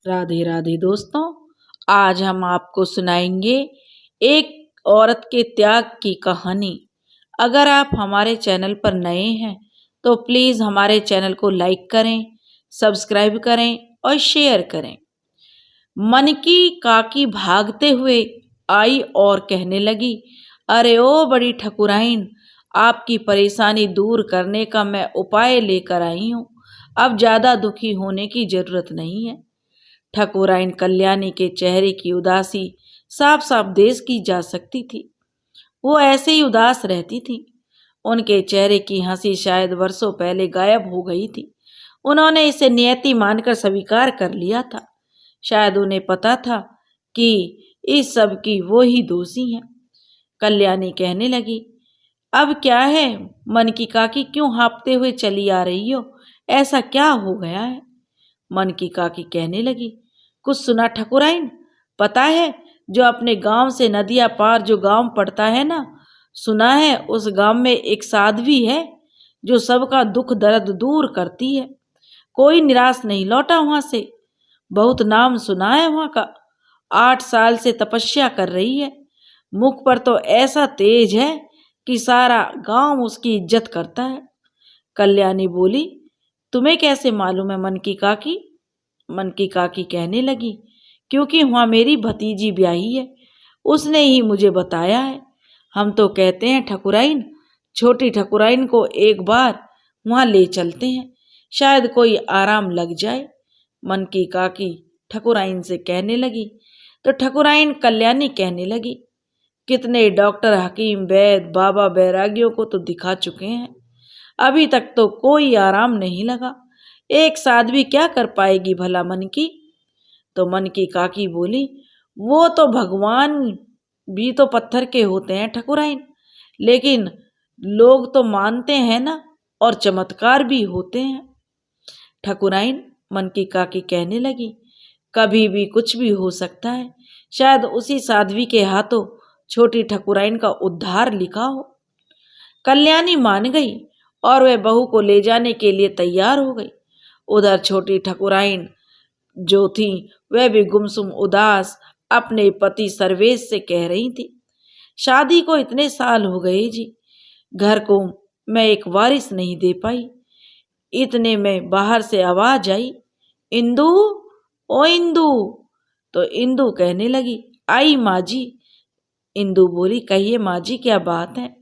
राधे राधे दोस्तों, आज हम आपको सुनाएंगे एक औरत के त्याग की कहानी। अगर आप हमारे चैनल पर नए हैं तो प्लीज़ हमारे चैनल को लाइक करें, सब्सक्राइब करें और शेयर करें। मन की काकी भागते हुए आई और कहने लगी, अरे ओ बड़ी ठकुराइन, आपकी परेशानी दूर करने का मैं उपाय लेकर आई हूँ। अब ज़्यादा दुखी होने की जरूरत नहीं है। ठकुराइन कल्याणी के चेहरे की उदासी साफ साफ देख की जा सकती थी। वो ऐसे ही उदास रहती थी। उनके चेहरे की हंसी शायद वर्षों पहले गायब हो गई थी। उन्होंने इसे नियति मानकर स्वीकार कर लिया था। शायद उन्हें पता था कि इस सब की वो ही दोषी हैं। कल्याणी कहने लगी, अब क्या है मन की काकी, क्यों हाँफते हुए चली आ रही हो? ऐसा क्या हो गया है? मन की काकी कहने लगी, कुछ सुना ठकुराइन? पता है जो अपने गांव से नदिया पार जो गांव पड़ता है ना, सुना है उस गांव में एक साध्वी है जो सबका दुख दर्द दूर करती है। कोई निराश नहीं लौटा वहां से। बहुत नाम सुना है वहां का। 8 साल से तपस्या कर रही है। मुख पर तो ऐसा तेज है कि सारा गांव उसकी इज्जत करता है। कल्याणी बोली, तुम्हें कैसे मालूम है मन की काकी? मन की काकी कहने लगी, क्योंकि वहाँ मेरी भतीजी ब्याही है, उसने ही मुझे बताया है। हम तो कहते हैं ठकुराइन, छोटी ठकुराइन को एक बार वहाँ ले चलते हैं, शायद कोई आराम लग जाए। मन की काकी ठकुराइन से कहने लगी तो ठकुराइन कल्याणी कहने लगी, कितने डॉक्टर, हकीम, वैद्य, बाबा बैरागियों को तो दिखा चुके हैं, अभी तक तो कोई आराम नहीं लगा। एक साध्वी क्या कर पाएगी भला मन की? तो मन की काकी बोली, वो तो भगवान भी तो पत्थर के होते हैं ठकुराइन, लेकिन लोग तो मानते हैं ना, और चमत्कार भी होते हैं। ठकुराइन, मन की काकी कहने लगी, कभी भी कुछ भी हो सकता है। शायद उसी साध्वी के हाथों छोटी ठकुराइन का उद्धार लिखा हो। कल्याणी मान गई और वह बहू को ले जाने के लिए तैयार हो गई। उधर छोटी ठकुराइन जो थी वह भी गुमसुम उदास अपने पति सर्वेश से कह रही थी, शादी को इतने साल हो गए जी, घर को मैं एक वारिस नहीं दे पाई। इतने में बाहर से आवाज आई, इंदु, ओ इंदु। तो इंदु कहने लगी, आई माँ जी। इंदु बोली, कहिए माँ जी, क्या बात है?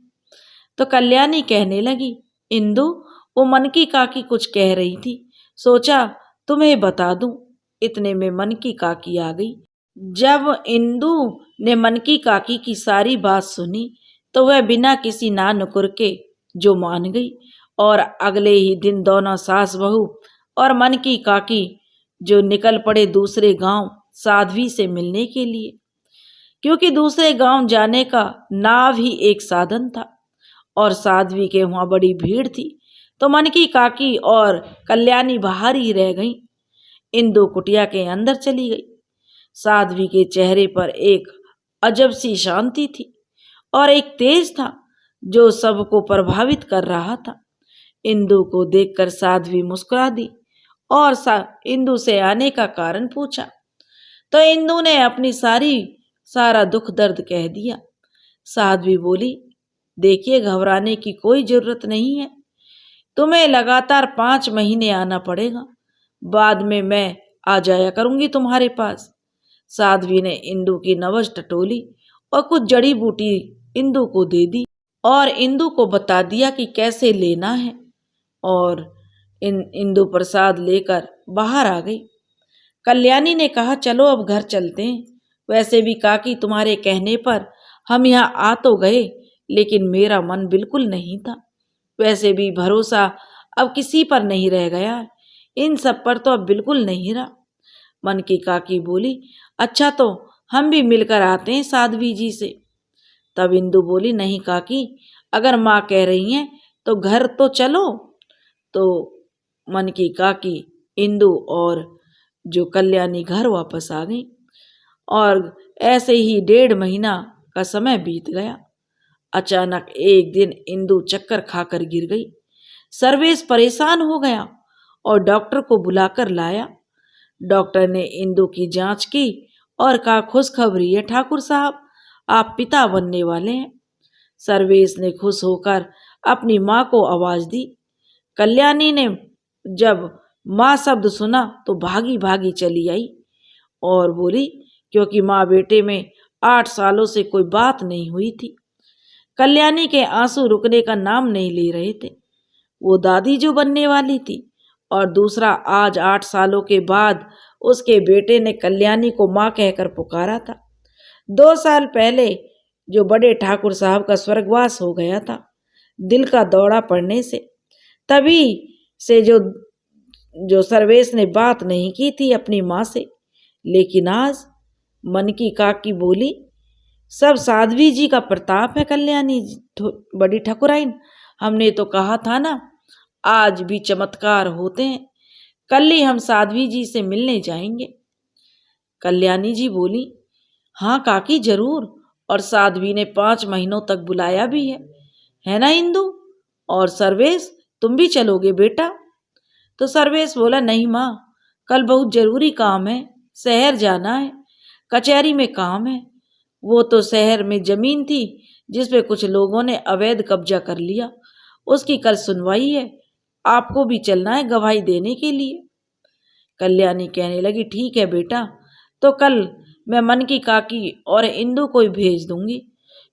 तो कल्याणी कहने लगी, इंदु, वो मन की काकी कुछ कह रही थी, सोचा तुम्हें बता दूं। इतने में मन की काकी आ गई। जब इंदु ने मन की काकी की सारी बात सुनी तो वह बिना किसी ना नुकुर के जो मान गई, और अगले ही दिन दोनों सास बहू और मन की काकी जो निकल पड़े दूसरे गांव साध्वी से मिलने के लिए, क्योंकि दूसरे गांव जाने का नाव ही एक साधन था और साध्वी के वहां बड़ी भीड़ थी। तो मन की काकी और कल्याणी बाहर ही रह गईं। इंदु कुटिया के अंदर चली गई। साध्वी के चेहरे पर एक अजब सी शांति थी और एक तेज था जो सबको प्रभावित कर रहा था। इंदु को देखकर साध्वी मुस्कुरा दी और इंदु से आने का कारण पूछा। तो इंदु ने अपनी सारा दुख दर्द कह दिया। साध्वी बोली, देखिए घबराने की कोई जरूरत नहीं है, तुम्हें लगातार 5 महीने आना पड़ेगा, बाद में मैं आ जाया करूंगी तुम्हारे पास। साध्वी ने इंदु की नवज टटोली और कुछ जड़ी बूटी इंदु को दे दी और इंदु को बता दिया कि कैसे लेना है, और इंदु प्रसाद लेकर बाहर आ गई। कल्याणी ने कहा, चलो अब घर चलते हैं। वैसे भी काकी तुम्हारे कहने पर हम यहाँ आ तो गए, लेकिन मेरा मन बिल्कुल नहीं था। वैसे भी भरोसा अब किसी पर नहीं रह गया, इन सब पर तो अब बिल्कुल नहीं रहा। मन की काकी बोली, अच्छा तो हम भी मिलकर आते हैं साध्वी जी से। तब इंदु बोली, नहीं काकी, अगर माँ कह रही हैं तो घर तो चलो। तो मन की काकी, इंदु और जो कल्याणी घर वापस आ गई और ऐसे ही 1.5 महीना का समय बीत गया। अचानक एक दिन इंदु चक्कर खाकर गिर गई। सर्वेश परेशान हो गया और डॉक्टर को बुलाकर लाया। डॉक्टर ने इंदु की जांच की और कहा, खुशखबरी है ठाकुर साहब, आप पिता बनने वाले हैं। सर्वेश ने खुश होकर अपनी माँ को आवाज दी। कल्याणी ने जब माँ शब्द सुना तो भागी भागी चली आई और बोली, क्योंकि माँ बेटे में 8 सालों से कोई बात नहीं हुई थी। कल्याणी के आंसू रुकने का नाम नहीं ले रहे थे। वो दादी जो बनने वाली थी, और दूसरा आज 8 सालों के बाद उसके बेटे ने कल्याणी को माँ कहकर पुकारा था। 2 साल पहले जो बड़े ठाकुर साहब का स्वर्गवास हो गया था दिल का दौरा पड़ने से, तभी से जो सर्वेश ने बात नहीं की थी अपनी माँ से। लेकिन आज मन की काकी बोली, सब साध्वी जी का प्रताप है कल्याणी बड़ी ठाकुराइन, हमने तो कहा था ना आज भी चमत्कार होते हैं, कल ही हम साध्वी जी से मिलने जाएंगे। कल्याणी जी बोली, हाँ काकी जरूर, और साध्वी ने 5 महीनों तक बुलाया भी है ना इंदु? और सर्वेश तुम भी चलोगे बेटा? तो सर्वेश बोला, नहीं माँ, कल बहुत जरूरी काम है, शहर जाना है, कचहरी में काम है। वो तो शहर में जमीन थी जिस पे कुछ लोगों ने अवैध कब्जा कर लिया, उसकी कल सुनवाई है, आपको भी चलना है गवाही देने के लिए। कल्याणी कहने लगी, ठीक है बेटा, तो कल मैं मन की काकी और इंदु को ही भेज दूंगी,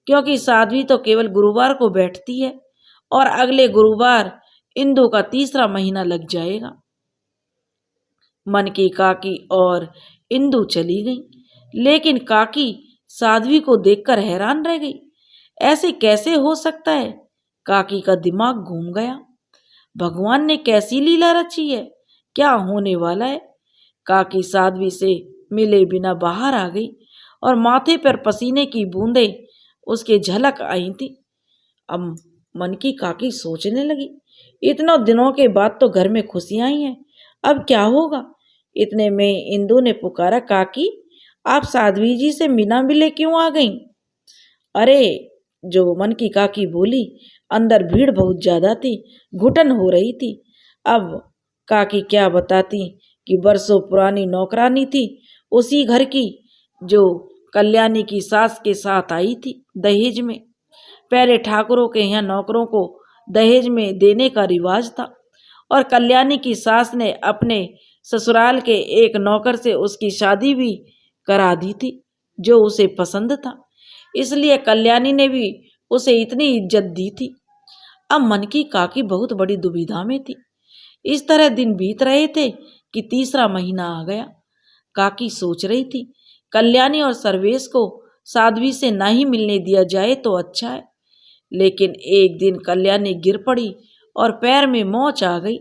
क्योंकि साध्वी तो केवल गुरुवार को बैठती है और अगले गुरुवार इंदु का 3रा महीना लग जाएगा। मन की काकी और इंदु चली गई, लेकिन काकी साध्वी को देखकर हैरान रह गई। ऐसे कैसे हो सकता है? काकी का दिमाग घूम गया। भगवान ने कैसी लीला रची है, क्या होने वाला है? काकी साध्वी से मिले बिना बाहर आ गई और माथे पर पसीने की बूंदें उसके झलक आई थी। अब मन की काकी सोचने लगी, इतनों दिनों के बाद तो घर में खुशियां आई हैं, अब क्या होगा? इतने में इंदु ने पुकारा, काकी आप साध्वी जी से बिना मिले क्यों आ गईं? अरे, जो मन की काकी बोली, अंदर भीड़ बहुत ज्यादा थी, घुटन हो रही थी। अब काकी क्या बताती कि बरसों पुरानी नौकरानी थी उसी घर की, जो कल्याणी की सास के साथ आई थी दहेज में। पहले ठाकुरों के यहाँ नौकरों को दहेज में देने का रिवाज था, और कल्याणी की सास ने अपने ससुराल के एक नौकर से उसकी शादी भी करा दी थी जो उसे पसंद था, इसलिए कल्याणी ने भी उसे इतनी इज्जत दी थी। अब मन की काकी बहुत बड़ी दुविधा में थी। इस तरह दिन बीत रहे थे कि 3रा महीना आ गया। काकी सोच रही थी, कल्याणी और सर्वेश को साध्वी से ना ही मिलने दिया जाए तो अच्छा है। लेकिन एक दिन कल्याणी गिर पड़ी और पैर में मोच आ गई।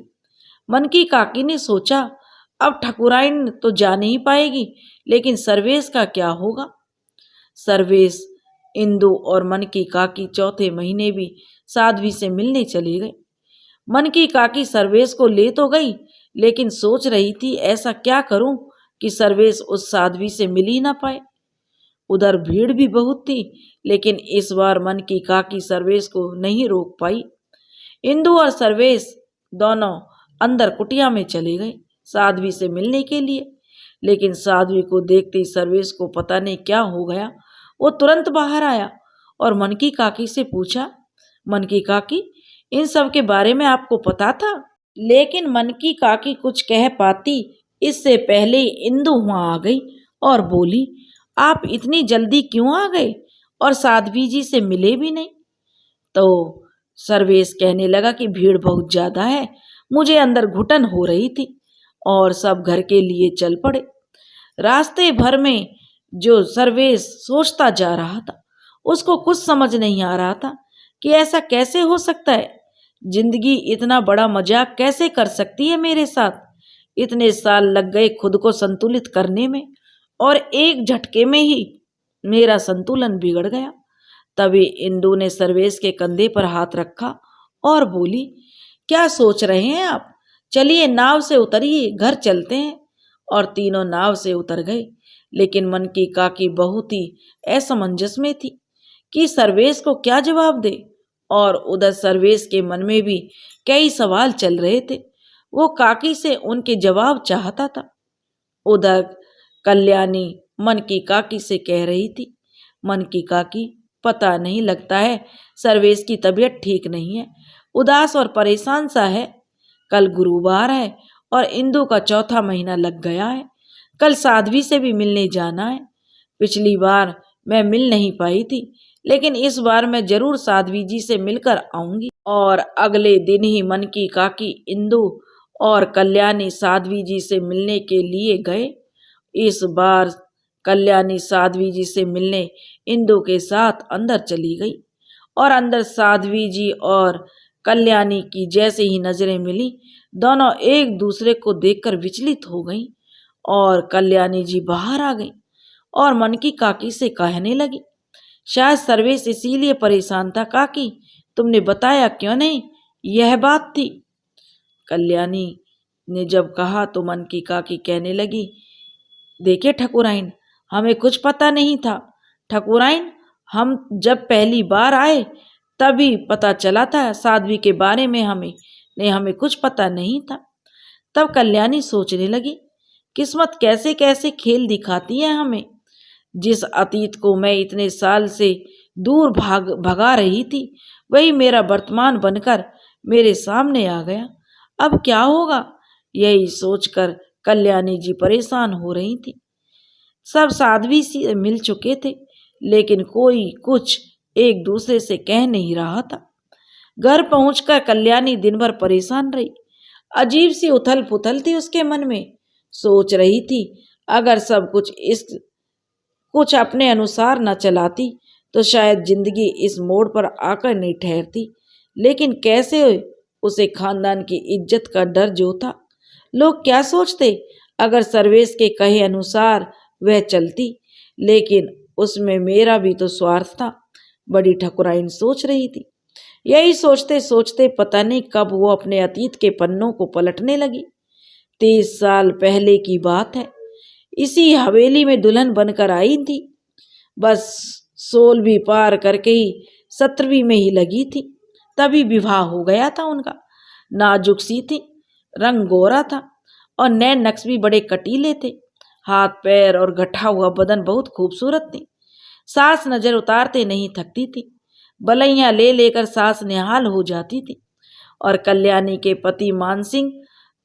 मन की काकी ने सोचा, अब ठाकुराइन तो जा नहीं पाएगी, लेकिन सर्वेश का क्या होगा? सर्वेश, इंदु और मन की काकी 4थे महीने भी साध्वी से मिलने चले गए। मन की काकी सर्वेश को ले तो गई, लेकिन सोच रही थी ऐसा क्या करूं कि सर्वेश उस साध्वी से मिल ही ना पाए। उधर भीड़ भी बहुत थी, लेकिन इस बार मन की काकी सर्वेश को नहीं रोक पाई। इंदु और सर्वेश दोनों अंदर कुटिया में चले गए साध्वी से मिलने के लिए, लेकिन साध्वी को देखते ही सर्वेश को पता नहीं क्या हो गया। वो तुरंत बाहर आया और मन की काकी से पूछा, मन की काकी, इन सब के बारे में आपको पता था? लेकिन मन की काकी कुछ कह पाती इससे पहले इंदु वहां आ गई और बोली, आप इतनी जल्दी क्यों आ गए और साध्वी जी से मिले भी नहीं? तो सर्वेश कहने लगा कि भीड़ बहुत ज्यादा है, मुझे अंदर घुटन हो रही थी और सब घर के लिए चल पड़े। रास्ते भर में जो सर्वेश सोचता जा रहा था, उसको कुछ समझ नहीं आ रहा था कि ऐसा कैसे हो सकता है, जिंदगी इतना बड़ा मजाक कैसे कर सकती है मेरे साथ। इतने साल लग गए खुद को संतुलित करने में और एक झटके में ही मेरा संतुलन बिगड़ गया। तभी इंदु ने सर्वेश के कंधे पर हाथ रखा और बोली, क्या सोच रहे हैं आप? चलिए नाव से उतरिए, घर चलते हैं। और तीनों नाव से उतर गए, लेकिन मन की काकी बहुत ही असमंजस में थी कि सर्वेश को क्या जवाब दे, और उधर सर्वेश के मन में भी कई सवाल चल रहे थे। वो काकी से उनके जवाब चाहता था। उधर कल्याणी मन की काकी से कह रही थी, मन की काकी, पता नहीं, लगता है सर्वेश की तबीयत ठीक नहीं है, उदास और परेशान सा है। कल गुरुवार है और इंदु का चौथा महीना लग गया है। कल साध्वी से भी मिलने जाना है। पिछली बार मैं मिल नहीं पाई थी, लेकिन इस बार मैं जरूर साध्वी जी से मिलकर आऊंगी। और अगले दिन ही मन की काकी इंदु और कल्याणी साध्वी जी से मिलने के लिए गए। इस बार कल्याणी साध्वी जी से मिलने इंदु के साथ अंदर चली गई और अंदर साध्वी जी और कल्याणी की जैसे ही नजरें मिली, दोनों एक दूसरे को देखकर विचलित हो गईं और कल्याणी जी बाहर आ गई और मन की काकी से कहने लगी, शायद सर्वेश इसीलिए परेशान था काकी, तुमने बताया क्यों नहीं? यह बात थी। कल्याणी ने जब कहा तो मन की काकी कहने लगी, देखिए ठकुराइन, हमें कुछ पता नहीं था। ठकुराइन, हम जब पहली बार आए तभी पता चला था साध्वी के बारे में, हमें कुछ पता नहीं था। तब कल्याणी सोचने लगी, किस्मत कैसे कैसे खेल दिखाती है हमें। जिस अतीत को मैं इतने साल से दूर भगा रही थी, वही मेरा वर्तमान बनकर मेरे सामने आ गया। अब क्या होगा, यही सोचकर कल्याणी जी परेशान हो रही थी। सब साध्वी से मिल चुके थे, लेकिन कोई कुछ एक दूसरे से कह नहीं रहा था। घर पहुंचकर कल्याणी दिन भर परेशान रही। अजीब सी उथल पुथल थी उसके मन में। सोच रही थी, अगर सब कुछ अपने अनुसार न चलाती तो शायद जिंदगी इस मोड़ पर आकर नहीं ठहरती। लेकिन कैसे उसे खानदान की इज्जत का डर जो था। लोग क्या सोचते अगर सर्वेश के कहे अनुसार वह चलती, लेकिन उसमें मेरा भी तो स्वार्थ था, बड़ी ठकुराइन सोच रही थी। यही सोचते सोचते पता नहीं कब वो अपने अतीत के पन्नों को पलटने लगी। 30 साल पहले की बात है। इसी हवेली में दुल्हन बनकर आई थी। बस 16वीं पार करके ही 17वीं में ही लगी थी, तभी विवाह हो गया था उनका। नाजुक सी थी, रंग गोरा था और नैन नक्श भी बड़े कटीले थे। हाथ पैर और गठा हुआ बदन बहुत खूबसूरत थी। सास नजर उतारते नहीं थकती थी। बलैया ले लेकर सास निहाल हो जाती थी। और कल्याणी के पति मान सिंह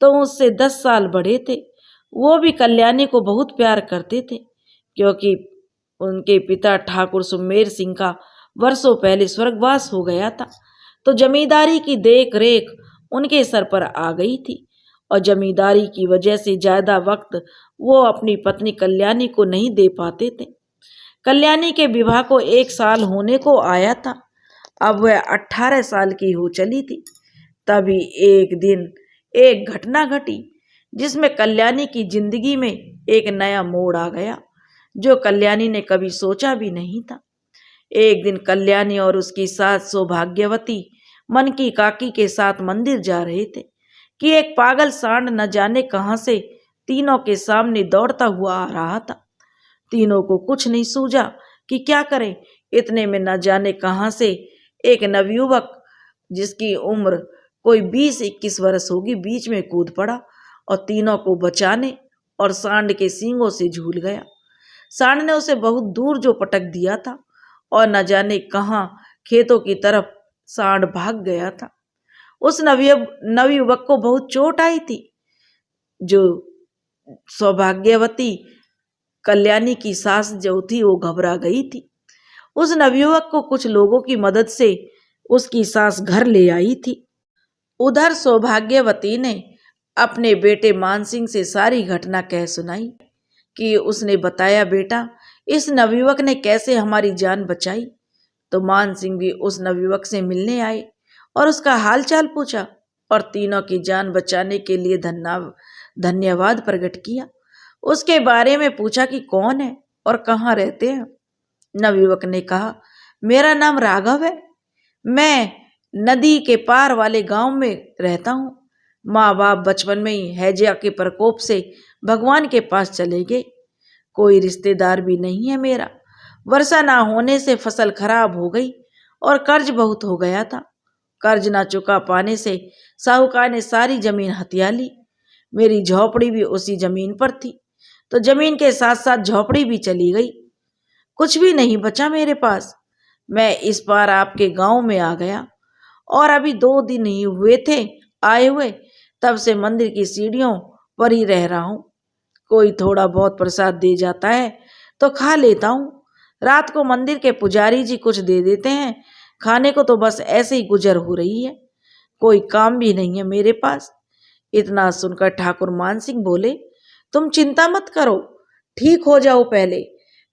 तो उससे 10 साल बड़े थे। वो भी कल्याणी को बहुत प्यार करते थे, क्योंकि उनके पिता ठाकुर सुमेर सिंह का वर्षों पहले स्वर्गवास हो गया था, तो जमींदारी की देख रेख उनके सर पर आ गई थी। और जमींदारी की वजह से ज्यादा वक्त वो अपनी पत्नी कल्याणी को नहीं दे पाते थे। कल्याणी के विवाह को 1 साल होने को आया था। अब वह 18 साल की हो चली थी। तभी एक दिन एक घटना घटी जिसमें कल्याणी की जिंदगी में एक नया मोड़ आ गया, जो कल्याणी ने कभी सोचा भी नहीं था। एक दिन कल्याणी और उसकी सास सौभाग्यवती मन की काकी के साथ मंदिर जा रहे थे कि एक पागल सांड न जाने कहां से तीनों के सामने दौड़ता हुआ आ रहा था। तीनों को कुछ नहीं सूझा कि क्या करें। इतने में न जाने कहां से एक नवयुवक, जिसकी उम्र कोई 20-21 वर्ष होगी, बीच में कूद पड़ा और तीनों को बचाने और सांड के सींगों से झूल गया। सांड ने उसे बहुत दूर जो पटक दिया था और न जाने कहां खेतों की तरफ सांड भाग गया था। उस नवयुवक को बहुत चोट आई थी। जो सौभाग्यवती कल्याणी की सास जो थी वो घबरा गई थी। उस नवयुवक को कुछ लोगों की मदद से उसकी सास घर ले आई थी। उधर सौभाग्यवती ने अपने बेटे मान सिंह से सारी घटना कह सुनाई कि उसने बताया, बेटा इस नवयुवक ने कैसे हमारी जान बचाई। तो मान सिंह भी उस नवयुवक से मिलने आए और उसका हालचाल पूछा और तीनों की जान बचाने के लिए धन्यवाद प्रकट किया। उसके बारे में पूछा कि कौन है और कहाँ रहते हैं। नवयुवक ने कहा, मेरा नाम राघव है, मैं नदी के पार वाले गांव में रहता हूँ। माँ बाप बचपन में ही हैजा के प्रकोप से भगवान के पास चले गए। कोई रिश्तेदार भी नहीं है मेरा। वर्षा ना होने से फसल खराब हो गई और कर्ज बहुत हो गया था। कर्ज ना चुका पाने से साहूकार ने सारी जमीन हथिया ली। मेरी झोपड़ी भी उसी जमीन पर थी। तो जमीन के साथ साथ झोपड़ी भी चली गई। कुछ भी नहीं बचा मेरे पास। मैं इस बार आपके गांव में आ गया और अभी 2 दिन ही हुए थे आए हुए, तब से मंदिर की सीढ़ियों पर ही रह रहा हूँ। कोई थोड़ा बहुत प्रसाद दे जाता है तो खा लेता हूँ। रात को मंदिर के पुजारी जी कुछ दे देते हैं खाने को, तो बस ऐसे ही गुजर हो रही है। कोई काम भी नहीं है मेरे पास। इतना सुनकर ठाकुर मान सिंह बोले, तुम चिंता मत करो, ठीक हो जाओ पहले,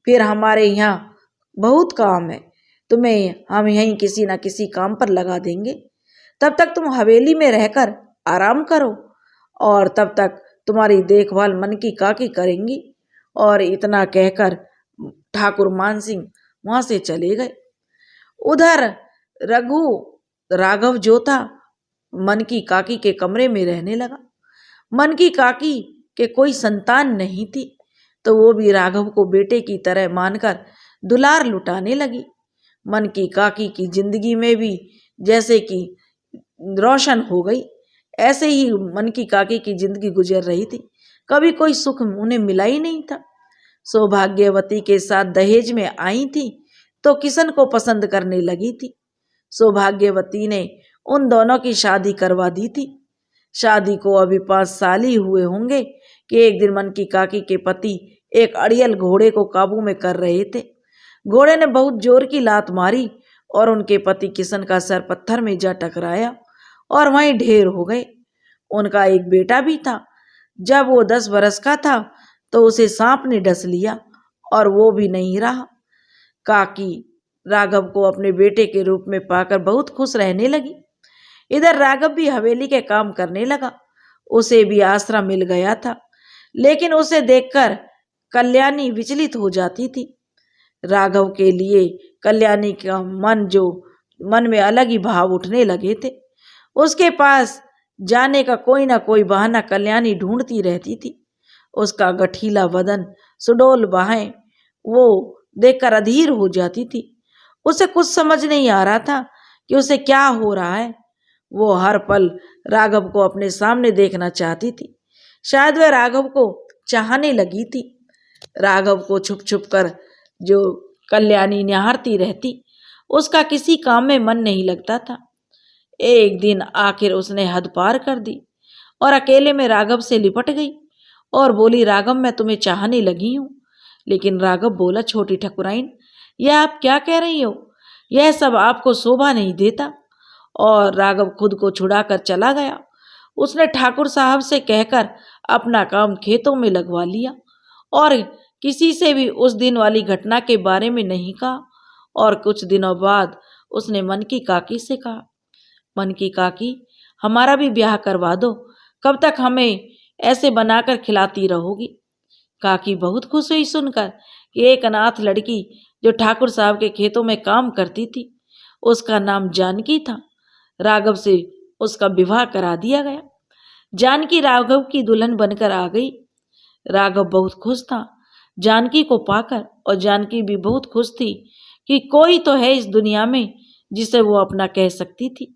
फिर हमारे यहाँ बहुत काम है। तुम्हें हम यहीं किसी ना किसी काम पर लगा देंगे। तब तक तुम हवेली में रहकर आराम करो और तब तक तुम्हारी देखभाल मन की काकी करेंगी। और इतना कहकर ठाकुर मान सिंह वहां से चले गए। उधर रघु राघव जो था मन की काकी के कमरे में रहने लगा। मन की काकी के कोई संतान नहीं थी, तो वो भी राघव को बेटे की तरह मानकर दुलार लुटाने लगी। मन की काकी की जिंदगी में भी जैसे कि रोशन हो गई, ऐसे ही मन की काकी की जिंदगी गुजर रही थी। कभी कोई सुख उन्हें मिला ही नहीं था। सौभाग्यवती के साथ दहेज में आई थी तो किशन को पसंद करने लगी थी। सौभाग्यवती ने उन दोनों की शादी करवा दी थी। शादी को अभी 5 साल ही हुए होंगे कि एक दिन मन की काकी के पति एक अड़ियल घोड़े को काबू में कर रहे थे। घोड़े ने बहुत जोर की लात मारी और उनके पति किशन का सर पत्थर में जा टकराया और वहीं ढेर हो गए। उनका एक बेटा भी था। जब वो 10 बरस का था तो उसे सांप ने डस लिया और वो भी नहीं रहा। काकी राघव को अपने बेटे के रूप में पाकर बहुत खुश रहने लगी। इधर राघव भी हवेली के काम करने लगा। उसे भी आसरा मिल गया था, लेकिन उसे देखकर कल्याणी विचलित हो जाती थी। राघव के लिए कल्याणी का मन में अलग ही भाव उठने लगे थे। उसके पास जाने का कोई ना कोई बहाना कल्याणी ढूंढती रहती थी। उसका गठीला बदन, सुडौल बाहें वो देखकर अधीर हो जाती थी। उसे कुछ समझ नहीं आ रहा था कि उसे क्या हो रहा है। वो हर पल राघव को अपने सामने देखना चाहती थी। शायद वह राघव को चाहने लगी थी। राघव को छुप छुप कर जो कल्याणी निहारती रहती, उसका किसी काम में मन नहीं लगता था। एक दिन आखिर उसने हद पार कर दी और अकेले में राघव से लिपट गई और बोली, राघव मैं तुम्हें चाहने लगी हूँ। लेकिन राघव बोला, छोटी ठकुराइन यह आप क्या कह रही हो, यह सब आपको शोभा नहीं देता। और राघव खुद को छुड़ाकर चला गया। उसने ठाकुर साहब से कहकर अपना काम खेतों में लगवा लिया और किसी से भी उस दिन वाली घटना के बारे में नहीं कहा। और कुछ दिनों बाद उसने मन की काकी से कहा, मन की काकी हमारा भी ब्याह करवा दो, कब तक हमें ऐसे बनाकर खिलाती रहोगी। काकी बहुत खुश हुई सुनकर कि एक अनाथ लड़की जो ठाकुर साहब के खेतों में काम करती थी, उसका नाम जानकी था, राघव से उसका विवाह करा दिया गया। जानकी राघव की दुल्हन बनकर आ गई। राघव बहुत खुश था जानकी को पाकर, और जानकी भी बहुत खुश थी कि कोई तो है इस दुनिया में जिसे वो अपना कह सकती थी।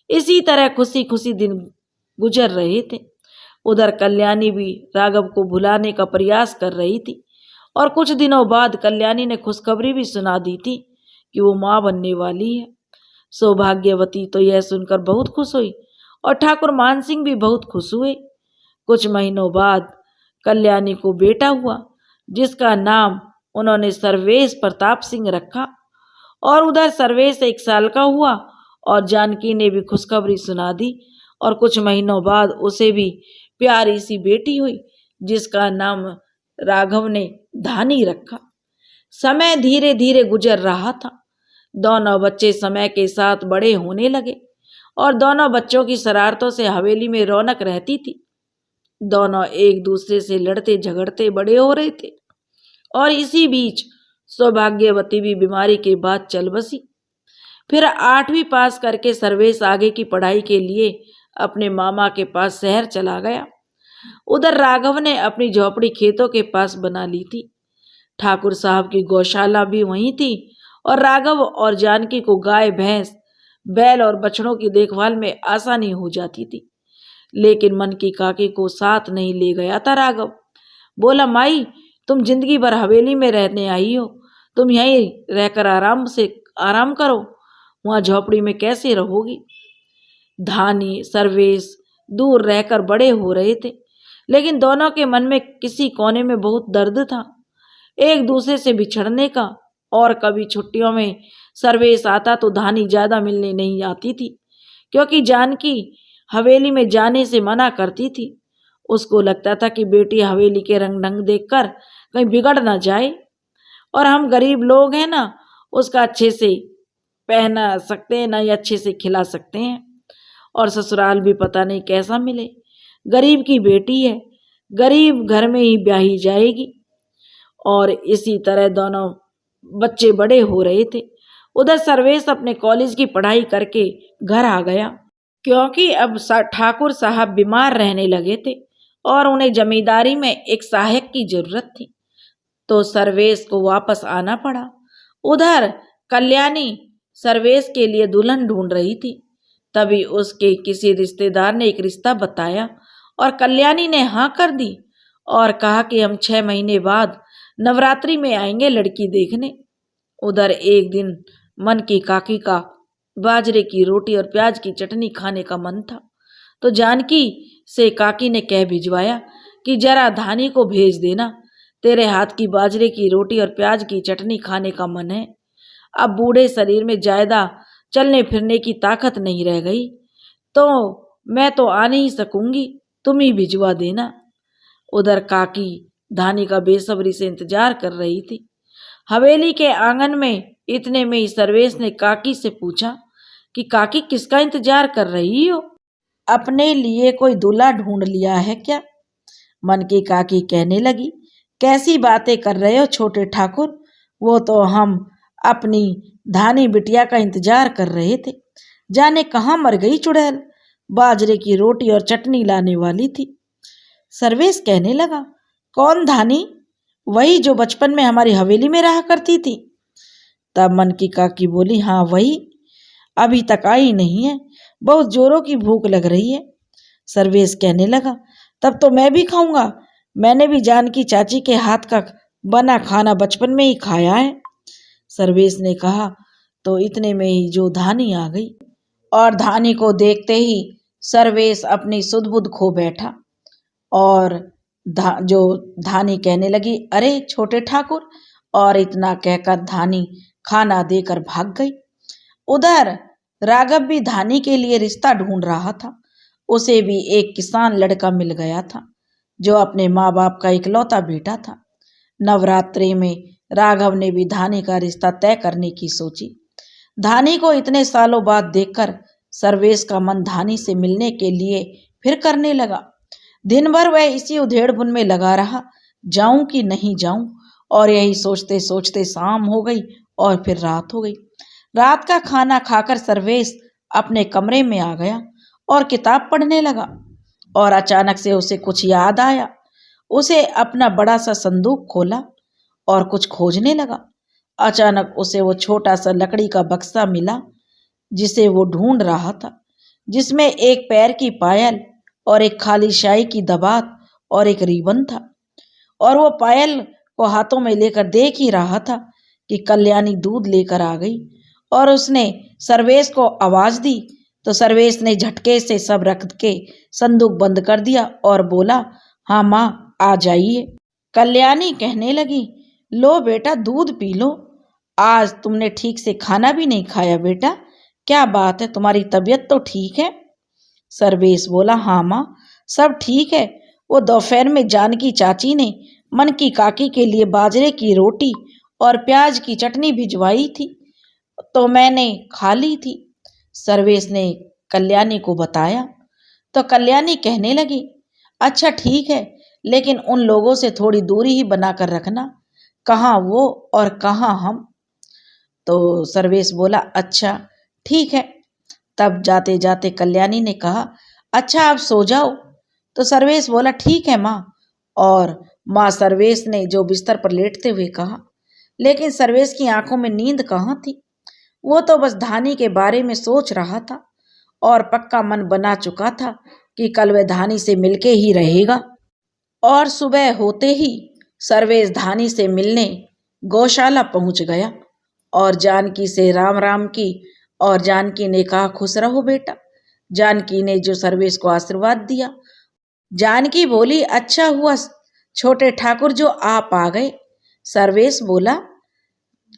इसी तरह खुशी खुशी दिन गुजर रहे थे। उधर कल्याणी भी राघव को भुलाने का प्रयास कर रही थी और कुछ दिनों बाद कल्याणी ने खुशखबरी भी सुना दी थी कि वो माँ बनने वाली है। सौभाग्यवती तो यह सुनकर बहुत खुश हुई और ठाकुर मान सिंह भी बहुत खुश हुए। कुछ महीनों बाद कल्याणी को बेटा हुआ, जिसका नाम उन्होंने सर्वेश प्रताप सिंह रखा। और उधर सर्वेश 1 साल का हुआ और जानकी ने भी खुशखबरी सुना दी और कुछ महीनों बाद उसे भी प्यारी सी बेटी हुई, जिसका नाम राघव ने धानी रखा। समय धीरे धीरे गुजर रहा था। दोनों बच्चे समय के साथ बड़े होने लगे और दोनों बच्चों की शरारतों से हवेली में रौनक रहती थी। दोनों एक दूसरे से लड़ते झगड़ते बड़े हो रहे थे। और इसी बीच सौभाग्यवती भी बीमारी के बाद चल बसी। फिर 8वीं पास करके सर्वेश आगे की पढ़ाई के लिए अपने मामा के पास शहर चला गया। उधर राघव ने अपनी झोपड़ी खेतों के पास बना ली थी। ठाकुर साहब की गौशाला भी वहीं थी और राघव और जानकी को गाय भैंस बैल और बछड़ों की देखभाल में आसानी हो जाती थी। लेकिन मन की काकी को साथ नहीं ले गया था राघव। बोला, माई तुम जिंदगी भर हवेली में रहने आई हो, तुम यहीं रहकर आराम करो, वहां झोपड़ी में कैसे रहोगी। धानी सर्वेश दूर रहकर बड़े हो रहे थे, लेकिन दोनों के मन में किसी कोने में बहुत दर्द था, एक दूसरे से बिछड़ने का। और कभी छुट्टियों में सर्वेश आता तो धानी ज्यादा मिलने नहीं आती थी, क्योंकि जानकी हवेली में जाने से मना करती थी। उसको लगता था कि बेटी हवेली के रंग ढंग देखकर कहीं बिगड़ ना जाए, और हम गरीब लोग हैं ना, उसका अच्छे से पहना सकते हैं ना ही अच्छे से खिला सकते हैं, और ससुराल भी पता नहीं कैसा मिले। गरीब की बेटी है, गरीब घर में ही ब्याही जाएगी। और इसी तरह दोनों बच्चे बड़े हो रहे थे। उधर सर्वेश अपने कॉलेज की पढ़ाई करके घर आ गया, क्योंकि अब ठाकुर साहब बीमार रहने लगे थे और उन्हें जमींदारी में एक सहायक की जरूरत थी, तो सर्वेश को वापस आना पड़ा। उधर कल्याणी सर्वेश के लिए दुल्हन ढूंढ रही थी, तभी उसके किसी रिश्तेदार ने एक रिश्ता बताया और कल्याणी ने हाँ कर दी और कहा कि हम 6 महीने बाद नवरात्रि में आएंगे लड़की देखने। उधर एक दिन मन की काकी का बाजरे की रोटी और प्याज की चटनी खाने का मन था, तो जानकी से काकी ने कह भिजवाया कि जरा धानी को भेज देना, तेरे हाथ की बाजरे की रोटी और प्याज की चटनी खाने का मन है। अब बूढ़े शरीर में ज्यादा चलने फिरने की ताकत नहीं रह गई, तो मैं तो आ नहीं सकूंगी, तुम ही भिजवा देना। उधर काकी धानी का बेसब्री से इंतजार कर रही थी। हवेली के आंगन में इतने में ही सर्वेश ने काकी से पूछा कि काकी किसका इंतजार कर रही हो, अपने लिए कोई दूल्हा ढूंढ लिया है क्या। मन की काकी कहने लगी, कैसी बातें कर रहे हो छोटे ठाकुर, वो तो हम अपनी धानी बिटिया का इंतजार कर रहे थे, जाने कहाँ मर गई चुड़ैल, बाजरे की रोटी और चटनी लाने वाली थी। सर्वेश कहने लगा, कौन धानी, वही जो बचपन में हमारी हवेली में रहा करती थी। तब मन की काकी बोली, हाँ वही, अभी तक आई नहीं है, बहुत जोरों की भूख लग रही है। सर्वेश कहने लगा, तब तो मैं भी खाऊंगा, मैंने भी जानकी चाची के हाथ का बना खाना बचपन में ही खाया है। सर्वेश ने कहा, तो इतने में ही जो धानी आ गई, और धानी को देखते ही सर्वेश अपनी सुध बुध खो बैठा, और जो धानी कहने लगी, अरे छोटे ठाकुर, और इतना कहकर धानी खाना देकर भाग गई। उधर राघव भी धानी के लिए रिश्ता ढूंढ रहा था, उसे भी एक किसान लड़का मिल गया था जो अपने माँ बाप का इकलौता बेटा था। नवरात्रि में राघव ने भी धानी का रिश्ता तय करने की सोची। धानी को इतने सालों बाद देखकर सर्वेश का मन धानी से मिलने के लिए फिर करने लगा। दिन भर वह इसी उधेड़बुन में लगा रहा, जाऊं कि नहीं जाऊं, और यही सोचते सोचते शाम हो गई और फिर रात हो गई। रात का खाना खाकर सर्वेश अपने कमरे में आ गया और किताब पढ़ने लगा, और अचानक से उसे कुछ याद आया। उसे अपना बड़ा सा संदूक खोला और कुछ खोजने लगा। अचानक उसे वो छोटा सा लकड़ी का बक्सा मिला जिसे वो ढूंढ रहा था, जिसमें एक पैर की पायल और एक खाली शाही की दबात और एक रिबन था। और वो पायल को हाथों में लेकर देख ही रहा था कि कल्याणी दूध लेकर आ गई, और उसने सर्वेश को आवाज दी तो सर्वेश ने झटके से सब रख के संदूक बंद कर दिया और बोला, हाँ माँ आ जाइए। कल्याणी कहने लगी, लो बेटा दूध पी लो, आज तुमने ठीक से खाना भी नहीं खाया बेटा, क्या बात है, तुम्हारी तबीयत तो ठीक है। सर्वेश बोला, हाँ माँ सब ठीक है, वो दोपहर में जानकी चाची ने मन की काकी के लिए बाजरे की रोटी और प्याज की चटनी भिजवाई थी तो मैंने खा ली थी। सर्वेश ने कल्याणी को बताया तो कल्याणी कहने लगी, अच्छा ठीक है, लेकिन उन लोगों से थोड़ी दूरी ही बनाकर रखना, कहाँ वो और कहाँ हम। तो सर्वेश बोला, अच्छा ठीक है। तब जाते जाते कल्याणी ने कहा, अच्छा आप सो जाओ। तो सर्वेश बोला, ठीक है माँ। और माँ सर्वेश ने जो बिस्तर पर लेटते हुए कहा, लेकिन सर्वेश की आंखों में नींद कहाँ थी, वो तो बस धानी के बारे में सोच रहा था और पक्का मन बना चुका था कि कल वह धानी से मिलके ही रहेगा। और सुबह होते ही सर्वेश धानी से मिलने गौशाला पहुंच गया और जानकी से राम राम की। और जानकी ने कहा, खुश रहो बेटा। जानकी ने जो सर्वेश को आशीर्वाद दिया। जानकी बोली, अच्छा हुआ छोटे ठाकुर जो आप आ गए। सर्वेश बोला,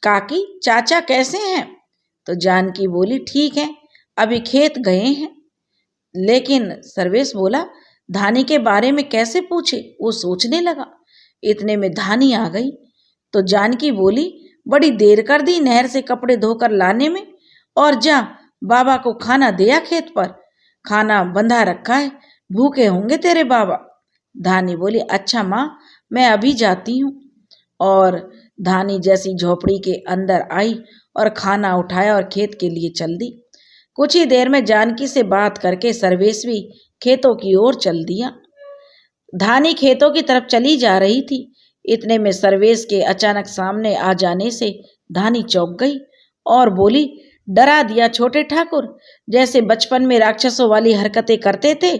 काकी चाचा कैसे हैं? तो जानकी बोली, ठीक है, अभी खेत गए हैं। लेकिन सर्वेश बोला, धानी के बारे में कैसे पूछे? वो सोचने लगा। इतने में धानी आ गई। तो जानकी बोली, बड़ी देर कर दी नहर से कपड़े धोकर लाने में, और जा बाबा को खाना दिया खेत पर, खाना बंधा रखा है, भूखे होंगे तेरे बाबा। धानी बोली, अच्छा माँ, मैं अभी जाती हूँ। और धानी जैसी झोपड़ी के अंदर आई और खाना उठाया और खेत के लिए चल दी। कुछ ही देर में जानकी से बात करके सर्वेश भी खेतों की ओर चल दिया। धानी खेतों की तरफ चली जा रही थी। इतने में सर्वेश के अचानक सामने आ जाने से धानी चौंक गई और बोली, डरा दिया छोटे ठाकुर। जैसे बचपन में राक्षसों वाली हरकतें करते थे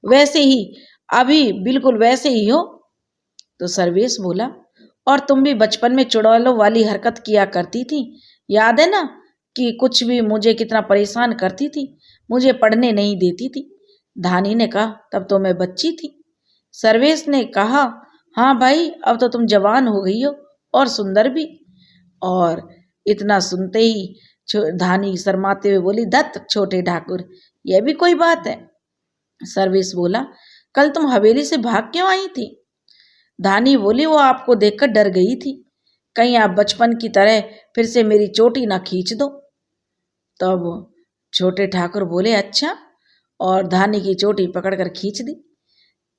वैसे ही अभी बिल्कुल वैसे ही हो। तो सर्वेश बोला, और तुम भी बचपन में चुड़ैलों वाली हरकत किया करती थी, याद है ना? कि कुछ भी मुझे कितना परेशान करती थी, मुझे पढ़ने नहीं देती थी। धानी ने कहा, तब तो मैं बच्ची थी। सर्वेश ने कहा, हाँ भाई, अब तो तुम जवान हो गई हो और सुंदर भी। और इतना सुनते ही धानी शर्माते हुए बोली, दत्त छोटे ठाकुर, यह भी कोई बात है? सर्वेश बोला, कल तुम हवेली से भाग क्यों आई थी? धानी बोली, वो आपको देखकर डर गई थी, कहीं आप बचपन की तरह फिर से मेरी चोटी ना खींच दो। तब छोटे ठाकुर बोले, अच्छा, और धानी की चोटी पकड़कर खींच दी।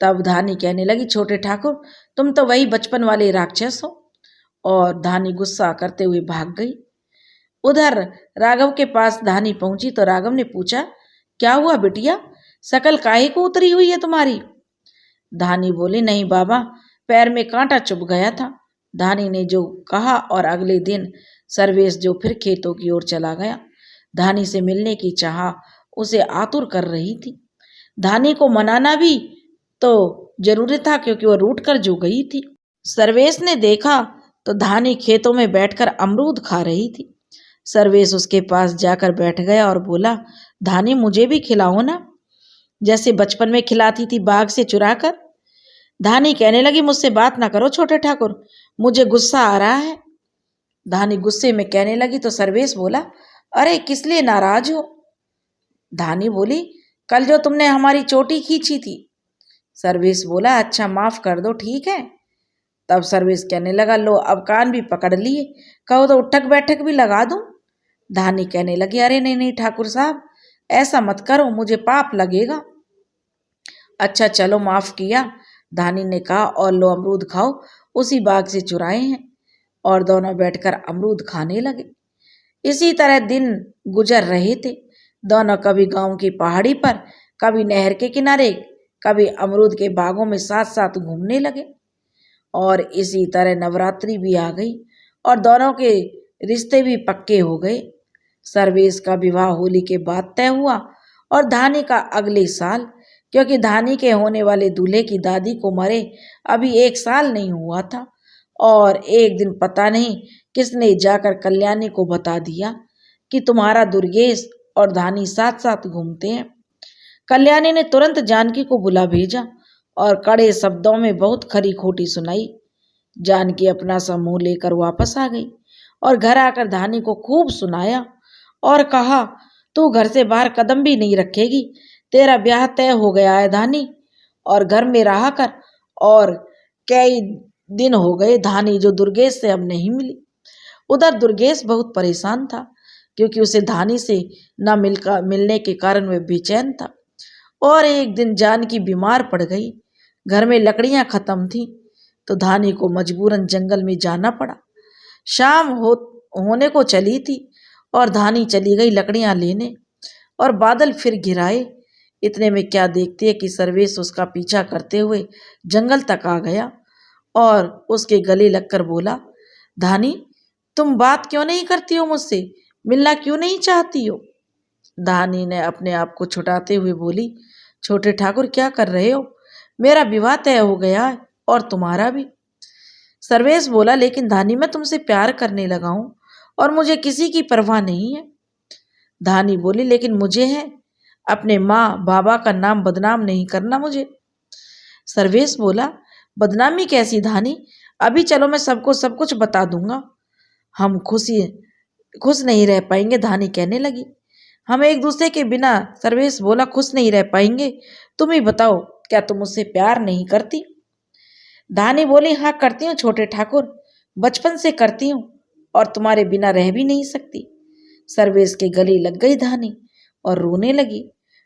तब धानी कहने लगी, छोटे ठाकुर, तुम तो वही बचपन वाले राक्षस हो। और धानी गुस्सा करते हुए भाग गई। उधर राघव के पास धानी पहुंची तो राघव ने पूछा, क्या हुआ बिटिया, शकल काहे को उतरी हुई है तुम्हारी? धानी बोली, नहीं बाबा, पैर में कांटा चुभ गया था। धानी ने जो कहा और अगले दिन सर्वेश जो फिर खेतों की ओर चला गया। धानी से मिलने की चाह उसे आतुर कर रही थी। धानी को मनाना भी तो जरूरी था क्योंकि वह रूठ कर जो गई थी। सर्वेश ने देखा तो धानी खेतों में बैठकर अमरूद खा रही थी। सर्वेश उसके पास जाकर बैठ गया और बोला, धानी मुझे भी खिलाओ ना, जैसे बचपन में खिलाती थी बाग से चुरा कर। धानी कहने लगी, मुझसे बात ना करो छोटे ठाकुर, मुझे गुस्सा आ रहा है। धानी गुस्से में कहने लगी तो सर्वेश बोला, अरे किस लिए नाराज हो? धानी बोली, कल जो तुमने हमारी चोटी खींची थी। सर्वेश बोला, अच्छा माफ कर दो, ठीक है। तब सर्वेश कहने लगा, लो अब कान भी पकड़ लिए, कहो तो उठक बैठक भी लगा दूं। धानी कहने लगी, अरे नहीं नहीं ठाकुर साहब, ऐसा मत करो, मुझे पाप लगेगा। अच्छा चलो माफ किया, धानी ने कहा, और लो अमरूद खाओ, उसी बाग से चुराए हैं। और दोनों बैठकर अमरूद खाने लगे। इसी तरह दिन गुजर रहे थे। दोनों कभी गांव की पहाड़ी पर, कभी नहर के किनारे, कभी अमरूद के बागों में साथ साथ घूमने लगे। और इसी तरह नवरात्रि भी आ गई और दोनों के रिश्ते भी पक्के हो गए। सर्वेश का विवाह होली के बाद तय हुआ और धानी का अगले साल, क्योंकि धानी के होने वाले दूल्हे की दादी को मरे अभी 1 साल नहीं हुआ था। और एक दिन पता नहीं किसने जाकर कल्याणी को बता दिया कि तुम्हारा दुर्गेश और धानी साथ साथ घूमते हैं। कल्याणी ने तुरंत जानकी को बुला भेजा और कड़े शब्दों में बहुत खरी खोटी सुनाई। जानकी अपना सा मुंह लेकर वापस आ गई और घर आकर धानी को खूब सुनाया और कहा, तू घर से बाहर कदम भी नहीं रखेगी, तेरा ब्याह तय हो गया है धानी, और घर में रहा कर। और कई दिन हो गए धानी जो दुर्गेश से अब नहीं मिली। उधर दुर्गेश बहुत परेशान था क्योंकि उसे धानी से न मिलने के कारण वह बेचैन था। और एक दिन जानकी बीमार पड़ गई। घर में लकड़ियां खत्म थी तो धानी को मजबूरन जंगल में जाना पड़ा। शाम होने को चली थी और धानी चली गई लकड़ियां लेने, और बादल फिर घिराए। इतने में क्या देखती है कि सर्वेश उसका पीछा करते हुए जंगल तक आ गया और उसके गले लगकर बोला, धानी तुम बात क्यों नहीं करती हो मुझसे, मिलना क्यों नहीं चाहती हो? धानी ने अपने आप को छुटाते हुए बोली, छोटे ठाकुर क्या कर रहे हो, मेरा विवाह तय हो गया है, और तुम्हारा भी। सर्वेश बोला, लेकिन धानी मैं तुमसे प्यार करने लगा हूं और मुझे किसी की परवाह नहीं है। धानी बोली, लेकिन मुझे है, अपने माँ बाबा का नाम बदनाम नहीं करना मुझे। सर्वेश बोला, बदनामी कैसी धानी, अभी चलो मैं सबको सब कुछ बता दूंगा। हम खुश नहीं रह पाएंगे, धानी कहने लगी। हम एक दूसरे के बिना, सर्वेश बोला, खुश नहीं रह पाएंगे। तुम ही बताओ, क्या तुम मुझसे प्यार नहीं करती? धानी बोली, हाँ करती हूँ छोटे ठाकुर, बचपन से करती हूँ और तुम्हारे बिना रह भी नहीं सकती। सर्वेश के गले लग गई धानी और रोने लगी।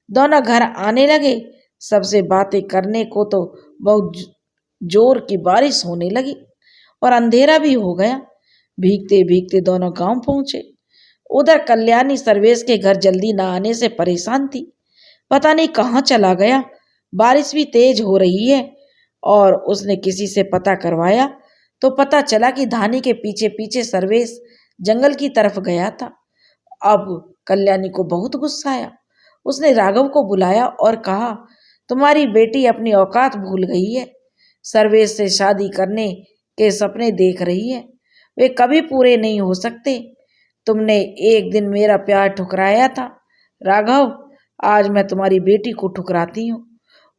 दोनों घर आने लगे। सबसे बातें करने को तो बहुत जोर की बारिश होने लगी और अंधेरा भी हो गया। भीगते भीगते दोनों गांव पहुंचे। उधर कल्याणी सर्वेश के घर जल्दी न आने से परेशान थी। पता नहीं कहाँ चला गया। बारिश भी तेज हो रही है और उसने किसी से पता करवाया तो पता चला कि धानी के पीछे पीछे सर्वेश जंगल की तरफ गया था। अब कल्याणी को बहुत गुस्सा आया। उसने राघव को बुलाया और कहा, तुम्हारी बेटी अपनी औकात भूल गई है। सर्वेश से शादी करने के सपने देख रही है, वे कभी पूरे नहीं हो सकते। तुमने एक दिन मेरा प्यार ठुकराया था राघव, आज मैं तुम्हारी बेटी को ठुकराती हूँ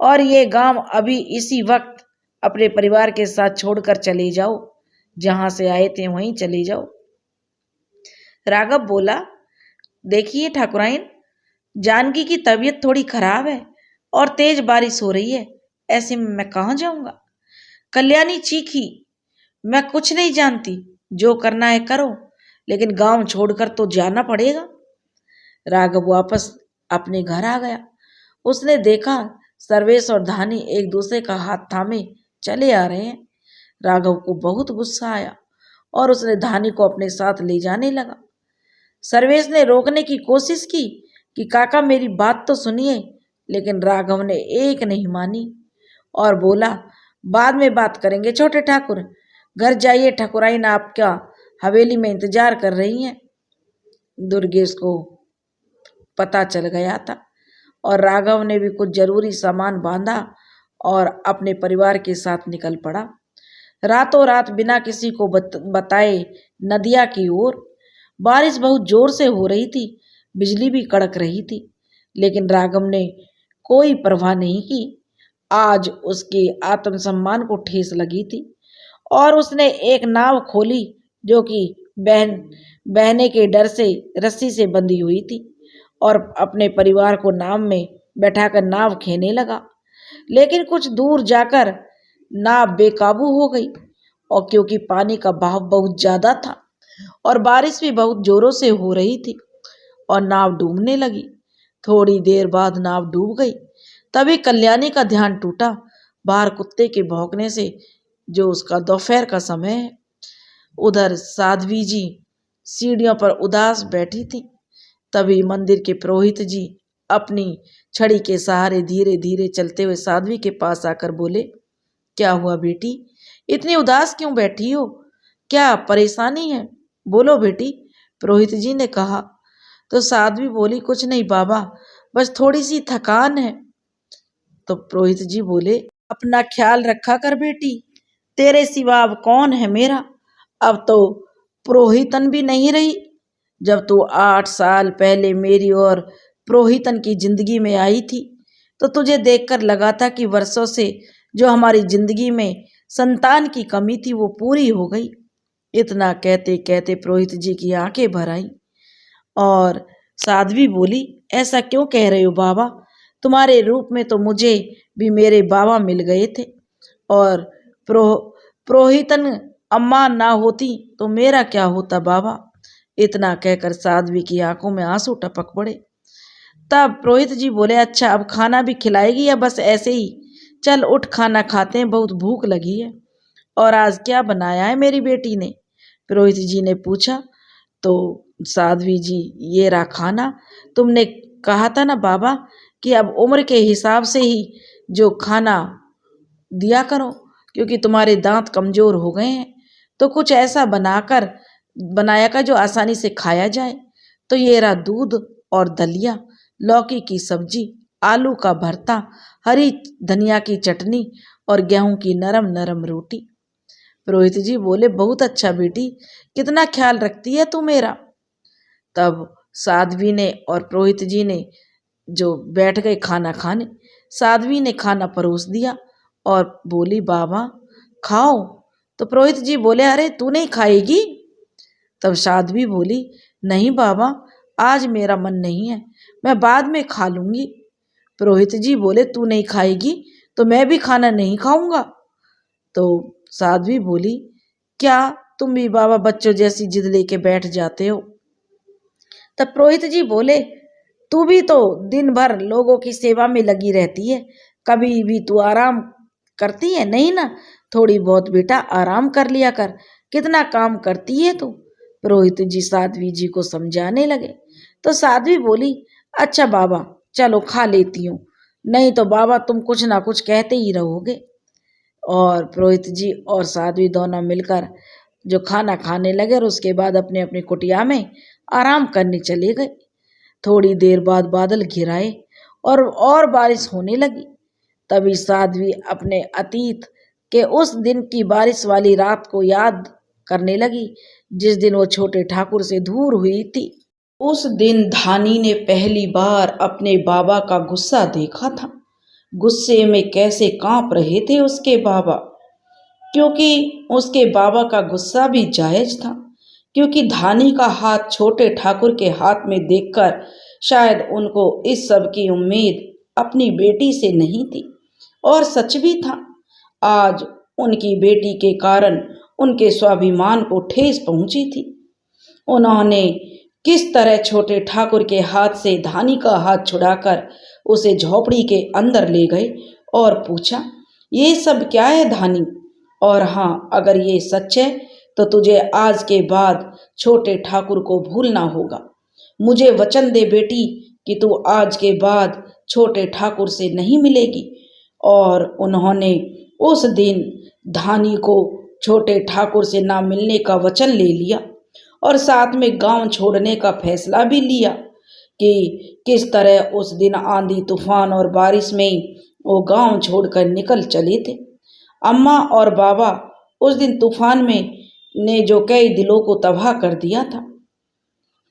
और ये गांव अभी इसी वक्त अपने परिवार के साथ छोड़कर चले जाओ। जहां से आए थे वहीं चले जाओ। राघव बोला, देखिए ठाकुराइन, जानकी की तबीयत थोड़ी खराब है और तेज बारिश हो रही है, ऐसे में मैं कहाँ जाऊंगा। कल्याणी चीखी, मैं कुछ नहीं जानती, जो करना है करो, लेकिन गांव छोड़कर तो जाना पड़ेगा। राघव वापस अपने घर आ गया। उसने देखा सर्वेश और धानी एक दूसरे का हाथ थामे चले आ रहे हैं। राघव को बहुत गुस्सा आया और उसने धानी को अपने साथ ले जाने लगा। सर्वेश ने रोकने की कोशिश की कि काका मेरी बात तो सुनिए, लेकिन राघव ने एक नहीं मानी और बोला, बाद में बात करेंगे छोटे ठाकुर, घर जाइए, ठाकुराइन आपका हवेली में इंतजार कर रही हैं। दुर्गेश को पता चल गया था और राघव ने भी कुछ जरूरी सामान बांधा और अपने परिवार के साथ निकल पड़ा। रातों रात बिना किसी को बताए नदिया की ओर। बारिश बहुत जोर से हो रही थी, बिजली भी कड़क रही थी, लेकिन राघव ने कोई परवाह नहीं की। आज उसके आत्मसम्मान को ठेस लगी थी और उसने एक नाव खोली जो कि बहने के डर से रस्सी से बंधी हुई थी और अपने परिवार को नाव में बैठाकर नाव खेने लगा। लेकिन कुछ दूर जाकर नाव बेकाबू हो गई और क्योंकि पानी का बहाव बहुत ज्यादा था और बारिश भी बहुत जोरों से हो रही थी और नाव डूबने लगी। थोड़ी देर बाद नाव डूब गई। तभी कल्याणी का ध्यान टूटा बाहर कुत्ते के भौंकने से, जो उसका दोपहर का समय है। उधर साध्वी जी सीढ़ियों पर उदास बैठी थी। तभी मंदिर के पुरोहित जी अपनी छड़ी के सहारे धीरे धीरे चलते हुए साध्वी के पास आकर बोले, क्या हुआ बेटी, इतनी उदास क्यों बैठी हो, क्या परेशानी है, बोलो बेटी, पुरोहित जी ने कहा। तो साध्वी बोली, कुछ नहीं बाबा, बस थोड़ी सी थकान है। तो पुरोहित जी बोले, अपना ख्याल रखा कर बेटी, तेरे सिवा अब कौन है मेरा। अब तो पुरोहितन भी नहीं रही। जब तू 8 साल पहले मेरी और पुरोहितन की जिंदगी में आई थी तो तुझे देखकर लगा था कि वर्षों से जो हमारी जिंदगी में संतान की कमी थी वो पूरी हो गई। इतना कहते कहते पुरोहित जी की आंखें भर आई और साध्वी बोली, ऐसा क्यों कह रहे हो बाबा, तुम्हारे रूप में तो मुझे भी मेरे बाबा मिल गए थे और पुरोहितन अम्मा ना होती तो मेरा क्या होता बाबा। इतना कहकर साध्वी की आंखों में आंसू टपक पड़े। तब पुरोहित जी बोले, अच्छा अब खाना भी खिलाएगी या बस ऐसे ही, चल उठ खाना खाते हैं, बहुत भूख लगी है। और आज क्या बनाया है मेरी बेटी ने, पुरोहित जी ने पूछा। तो साध्वी जी, ये रहा खाना, तुमने कहा था ना बाबा कि अब उम्र के हिसाब से ही जो खाना दिया करो, क्योंकि तुम्हारे दांत कमजोर हो गए हैं, तो कुछ ऐसा बनाया कर जो आसानी से खाया जाए। तो ये रहा दूध और दलिया, लौकी की सब्जी, आलू का भरता, हरी धनिया की चटनी और गेहूं की नरम नरम रोटी। पुरोहित जी बोले, बहुत अच्छा बेटी, कितना ख्याल रखती है तू मेरा। तब साध्वी ने और पुरोहित जी ने जो बैठ गए खाना खाने। साध्वी ने खाना परोस दिया और बोली, बाबा खाओ। तो पुरोहित जी बोले, अरे तू नहीं खाएगी? तब साध्वी बोली, नहीं बाबा, आज मेरा मन नहीं है, मैं बाद में खा लूंगी। पुरोहित जी बोले, तू नहीं खाएगी तो मैं भी खाना नहीं खाऊंगा। तो साध्वी बोली, क्या तुम भी बाबा बच्चों जैसी जिद लेके बैठ जाते हो? तब पुरोहित जी बोले, तू भी तो दिन भर लोगों की सेवा में लगी रहती है, कभी भी तू आराम करती है नहीं ना? थोड़ी बहुत बेटा आराम कर लिया कर, कितना काम करती है तू। पुरोहित जी साध्वी जी को समझाने लगे। तो साध्वी बोली, अच्छा बाबा चलो खा लेती हूँ, नहीं तो बाबा तुम कुछ ना कुछ कहते ही रहोगे। और पुरोहित जी और साध्वी दोनों मिलकर जो खाना खाने लगे और उसके बाद अपने अपनी कुटिया में आराम करने चले गए। थोड़ी देर बाद बादल घिर आए और बारिश होने लगी। तभी साध्वी अपने अतीत के उस दिन की बारिश वाली रात को याद करने लगी जिस दिन वो छोटे ठाकुर से दूर हुई थी। उस दिन धानी ने पहली बार अपने बाबा का गुस्सा देखा था। गुस्से में कैसे कांप रहे थे उसके बाबा, क्योंकि उसके बाबा का गुस्सा भी जायज था, क्योंकि धानी का हाथ छोटे ठाकुर के हाथ में देखकर शायद उनको इस सब की उम्मीद अपनी बेटी से नहीं थी। और सच भी था, आज उनकी बेटी के कारण उनके स्वाभिमान को ठेस पहुंची थी। उन्होंने किस तरह छोटे ठाकुर के हाथ से धानी का हाथ छुड़ाकर उसे झोपड़ी के अंदर ले गए और पूछा, ये सब क्या है धानी? और हाँ, अगर ये सच है तो तुझे आज के बाद छोटे ठाकुर को भूलना होगा। मुझे वचन दे बेटी कि तू आज के बाद छोटे ठाकुर से नहीं मिलेगी। और उन्होंने उस दिन धानी को छोटे ठाकुर से ना मिलने का वचन ले लिया और साथ में गांव छोड़ने का फैसला भी लिया कि किस तरह उस दिन आंधी तूफान और बारिश में वो गांव छोड़कर निकल चले थे। अम्मा और बाबा उस दिन तूफान में ने जो कई दिलों को तबाह कर दिया था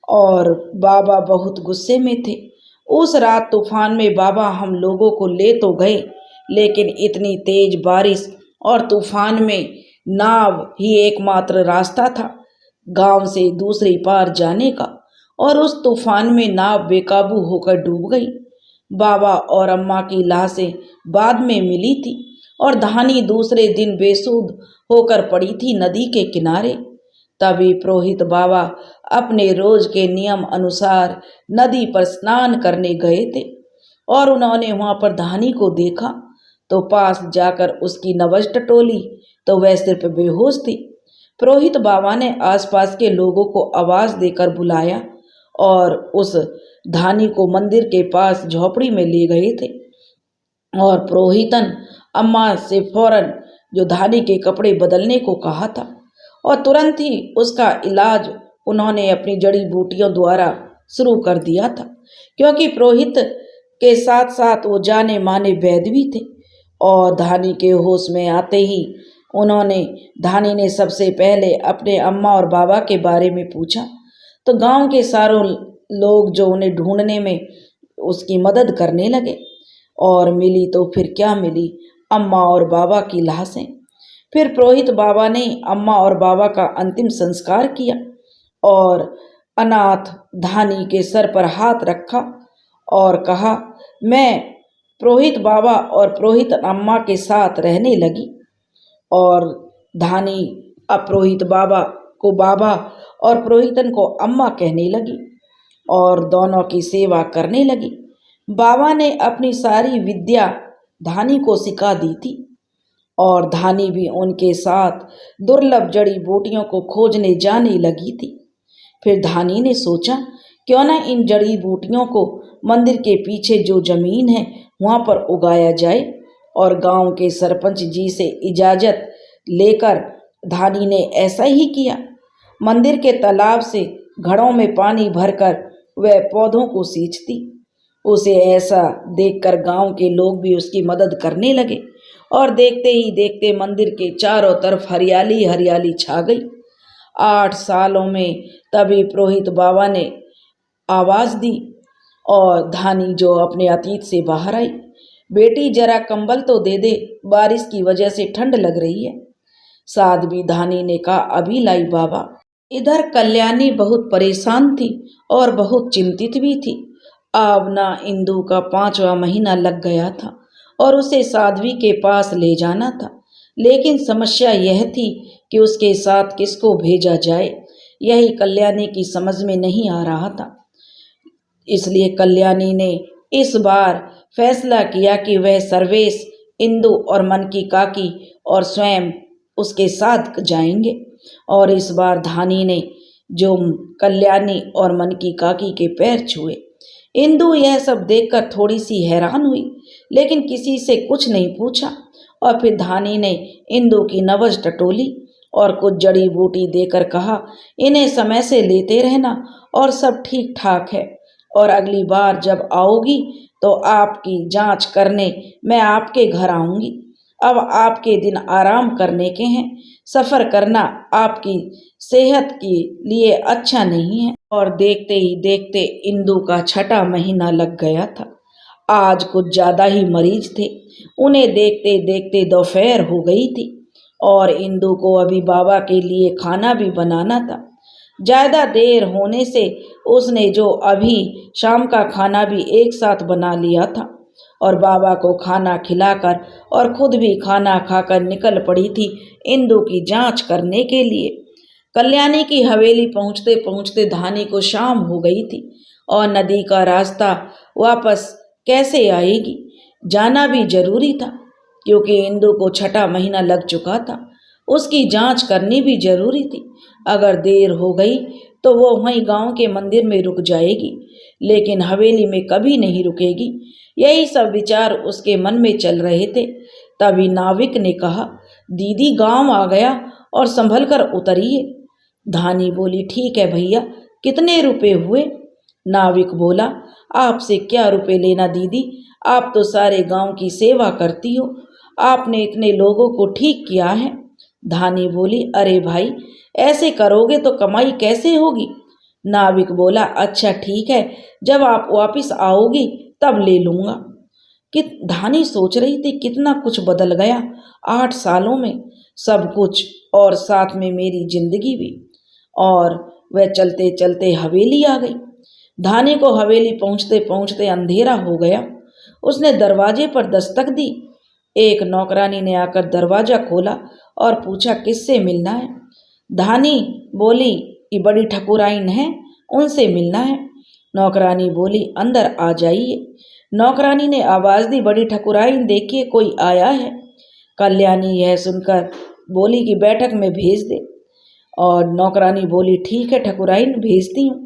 और बाबा बहुत गुस्से में थे। उस रात तूफान में बाबा हम लोगों को ले तो गए, लेकिन इतनी तेज बारिश और तूफान में नाव ही एकमात्र रास्ता था गांव से दूसरी पार जाने का, और उस तूफान में नाव बेकाबू होकर डूब गई। बाबा और अम्मा की लाशें बाद में मिली थी और धानी दूसरे दिन बेसुध होकर पड़ी थी नदी के किनारे। तभी पुरोहित बाबा अपने रोज के नियम अनुसार नदी पर स्नान करने गए थे और उन्होंने वहां पर धानी को देखा तो पास जाकर उसकी नब्ज टटोली तो वह सिर्फ बेहोश थी। पुरोहित बाबा ने आसपास के लोगों को आवाज देकर बुलाया और उस धानी को मंदिर के पास झोपड़ी में ले गए थे और पुरोहितन अम्मा से फौरन जो धानी के कपड़े बदलने को कहा था और तुरंत ही उसका इलाज उन्होंने अपनी जड़ी बूटियों द्वारा शुरू कर दिया था, क्योंकि पुरोहित के साथ साथ वो जाने माने वैद्य भी थे। और धानी के होश में आते ही धानी ने सबसे पहले अपने अम्मा और बाबा के बारे में पूछा तो गांव के सारों लोग जो उन्हें ढूंढने में उसकी मदद करने लगे और मिली तो फिर क्या मिली, अम्मा और बाबा की लाशें। फिर पुरोहित बाबा ने अम्मा और बाबा का अंतिम संस्कार किया और अनाथ धानी के सर पर हाथ रखा और कहा, मैं पुरोहित बाबा और पुरोहित अम्मा के साथ रहने लगी। और धानी अब पुरोहित बाबा को बाबा और पुरोहितन को अम्मा कहने लगी और दोनों की सेवा करने लगी। बाबा ने अपनी सारी विद्या धानी को सिखा दी थी और धानी भी उनके साथ दुर्लभ जड़ी बूटियों को खोजने जाने लगी थी। फिर धानी ने सोचा, क्यों न इन जड़ी बूटियों को मंदिर के पीछे जो जमीन है वहां पर उगाया जाए। और गांव के सरपंच जी से इजाजत लेकर धानी ने ऐसा ही किया। मंदिर के तालाब से घड़ों में पानी भरकर वह पौधों को सींचती। उसे ऐसा देखकर गांव के लोग भी उसकी मदद करने लगे और देखते ही देखते मंदिर के चारों तरफ हरियाली हरियाली छा गई। 8 सालों में तभी पुरोहित बाबा ने आवाज दी और धानी जो अपने अतीत से बाहर आई, बेटी जरा कंबल तो दे दे, बारिश की वजह से ठंड लग रही है। साध्वी धानी ने कहा, अभी लाई बाबा। इधर कल्याणी बहुत परेशान थी और बहुत चिंतित भी थी। अब ना इंदु का 5वां महीना लग गया था और उसे साध्वी के पास ले जाना था, लेकिन समस्या यह थी कि उसके साथ किसको भेजा जाए, यही कल्याणी की समझ में नहीं आ रहा था। इसलिए कल्याणी ने इस बार फैसला किया कि वह सर्वेश, इंदु और मन की काकी और स्वयं उसके साथ जाएंगे। और इस बार धानी ने जो कल्याणी और मन की काकी के पैर छुए। इंदु यह सब देखकर थोड़ी सी हैरान हुई, लेकिन किसी से कुछ नहीं पूछा। और फिर धानी ने इंदु की नब्ज टटोली और कुछ जड़ी बूटी देकर कहा, इन्हें समय से लेते रहना और सब ठीक ठाक है, और अगली बार जब आओगी तो आपकी जांच करने मैं आपके घर आऊंगी। अब आपके दिन आराम करने के हैं, सफ़र करना आपकी सेहत के लिए अच्छा नहीं है। और देखते ही देखते इंदु का 6वां महीना लग गया था। आज कुछ ज़्यादा ही मरीज थे। उन्हें देखते देखते दोपहर हो गई थी और इंदु को अभी बाबा के लिए खाना भी बनाना था। ज़्यादा देर होने से उसने जो अभी शाम का खाना भी एक साथ बना लिया था और बाबा को खाना खिलाकर और खुद भी खाना खाकर निकल पड़ी थी इंदु की जांच करने के लिए। कल्याणी की हवेली पहुंचते पहुंचते धानी को शाम हो गई थी और नदी का रास्ता वापस कैसे आएगी, जाना भी जरूरी था क्योंकि इंदु को 6वां महीना लग चुका था। उसकी जांच करनी भी जरूरी थी। अगर देर हो गई तो वो वहीं गांव के मंदिर में रुक जाएगी, लेकिन हवेली में कभी नहीं रुकेगी। यही सब विचार उसके मन में चल रहे थे। तभी नाविक ने कहा, दीदी गांव आ गया और संभल कर उतरिए। धानी बोली, ठीक है भैया, कितने रुपए हुए? नाविक बोला, आपसे क्या रुपए लेना दीदी, आप तो सारे गांव की सेवा करती हो, आपने इतने लोगों को ठीक किया है। धानी बोली, अरे भाई, ऐसे करोगे तो कमाई कैसे होगी? नाविक बोला, अच्छा ठीक है, जब आप वापस आओगी तब ले लूँगा। कि धानी सोच रही थी कितना कुछ बदल गया 8 सालों में, सब कुछ और साथ में मेरी जिंदगी भी। और वह चलते चलते हवेली आ गई। धानी को हवेली पहुँचते पहुँचते अंधेरा हो गया। उसने दरवाजे पर दस्तक दी। एक नौकरानी ने आकर दरवाजा खोला और पूछा, किससे मिलना है? धानी बोली, ये बड़ी ठकुराइन है, उनसे मिलना है। नौकरानी बोली, अंदर आ जाइए। नौकरानी ने आवाज़ दी, बड़ी ठकुराइन देखिए कोई आया है। कल्याणी यह सुनकर बोली कि बैठक में भेज दे। और नौकरानी बोली, ठीक है ठकुराइन, भेजती हूँ।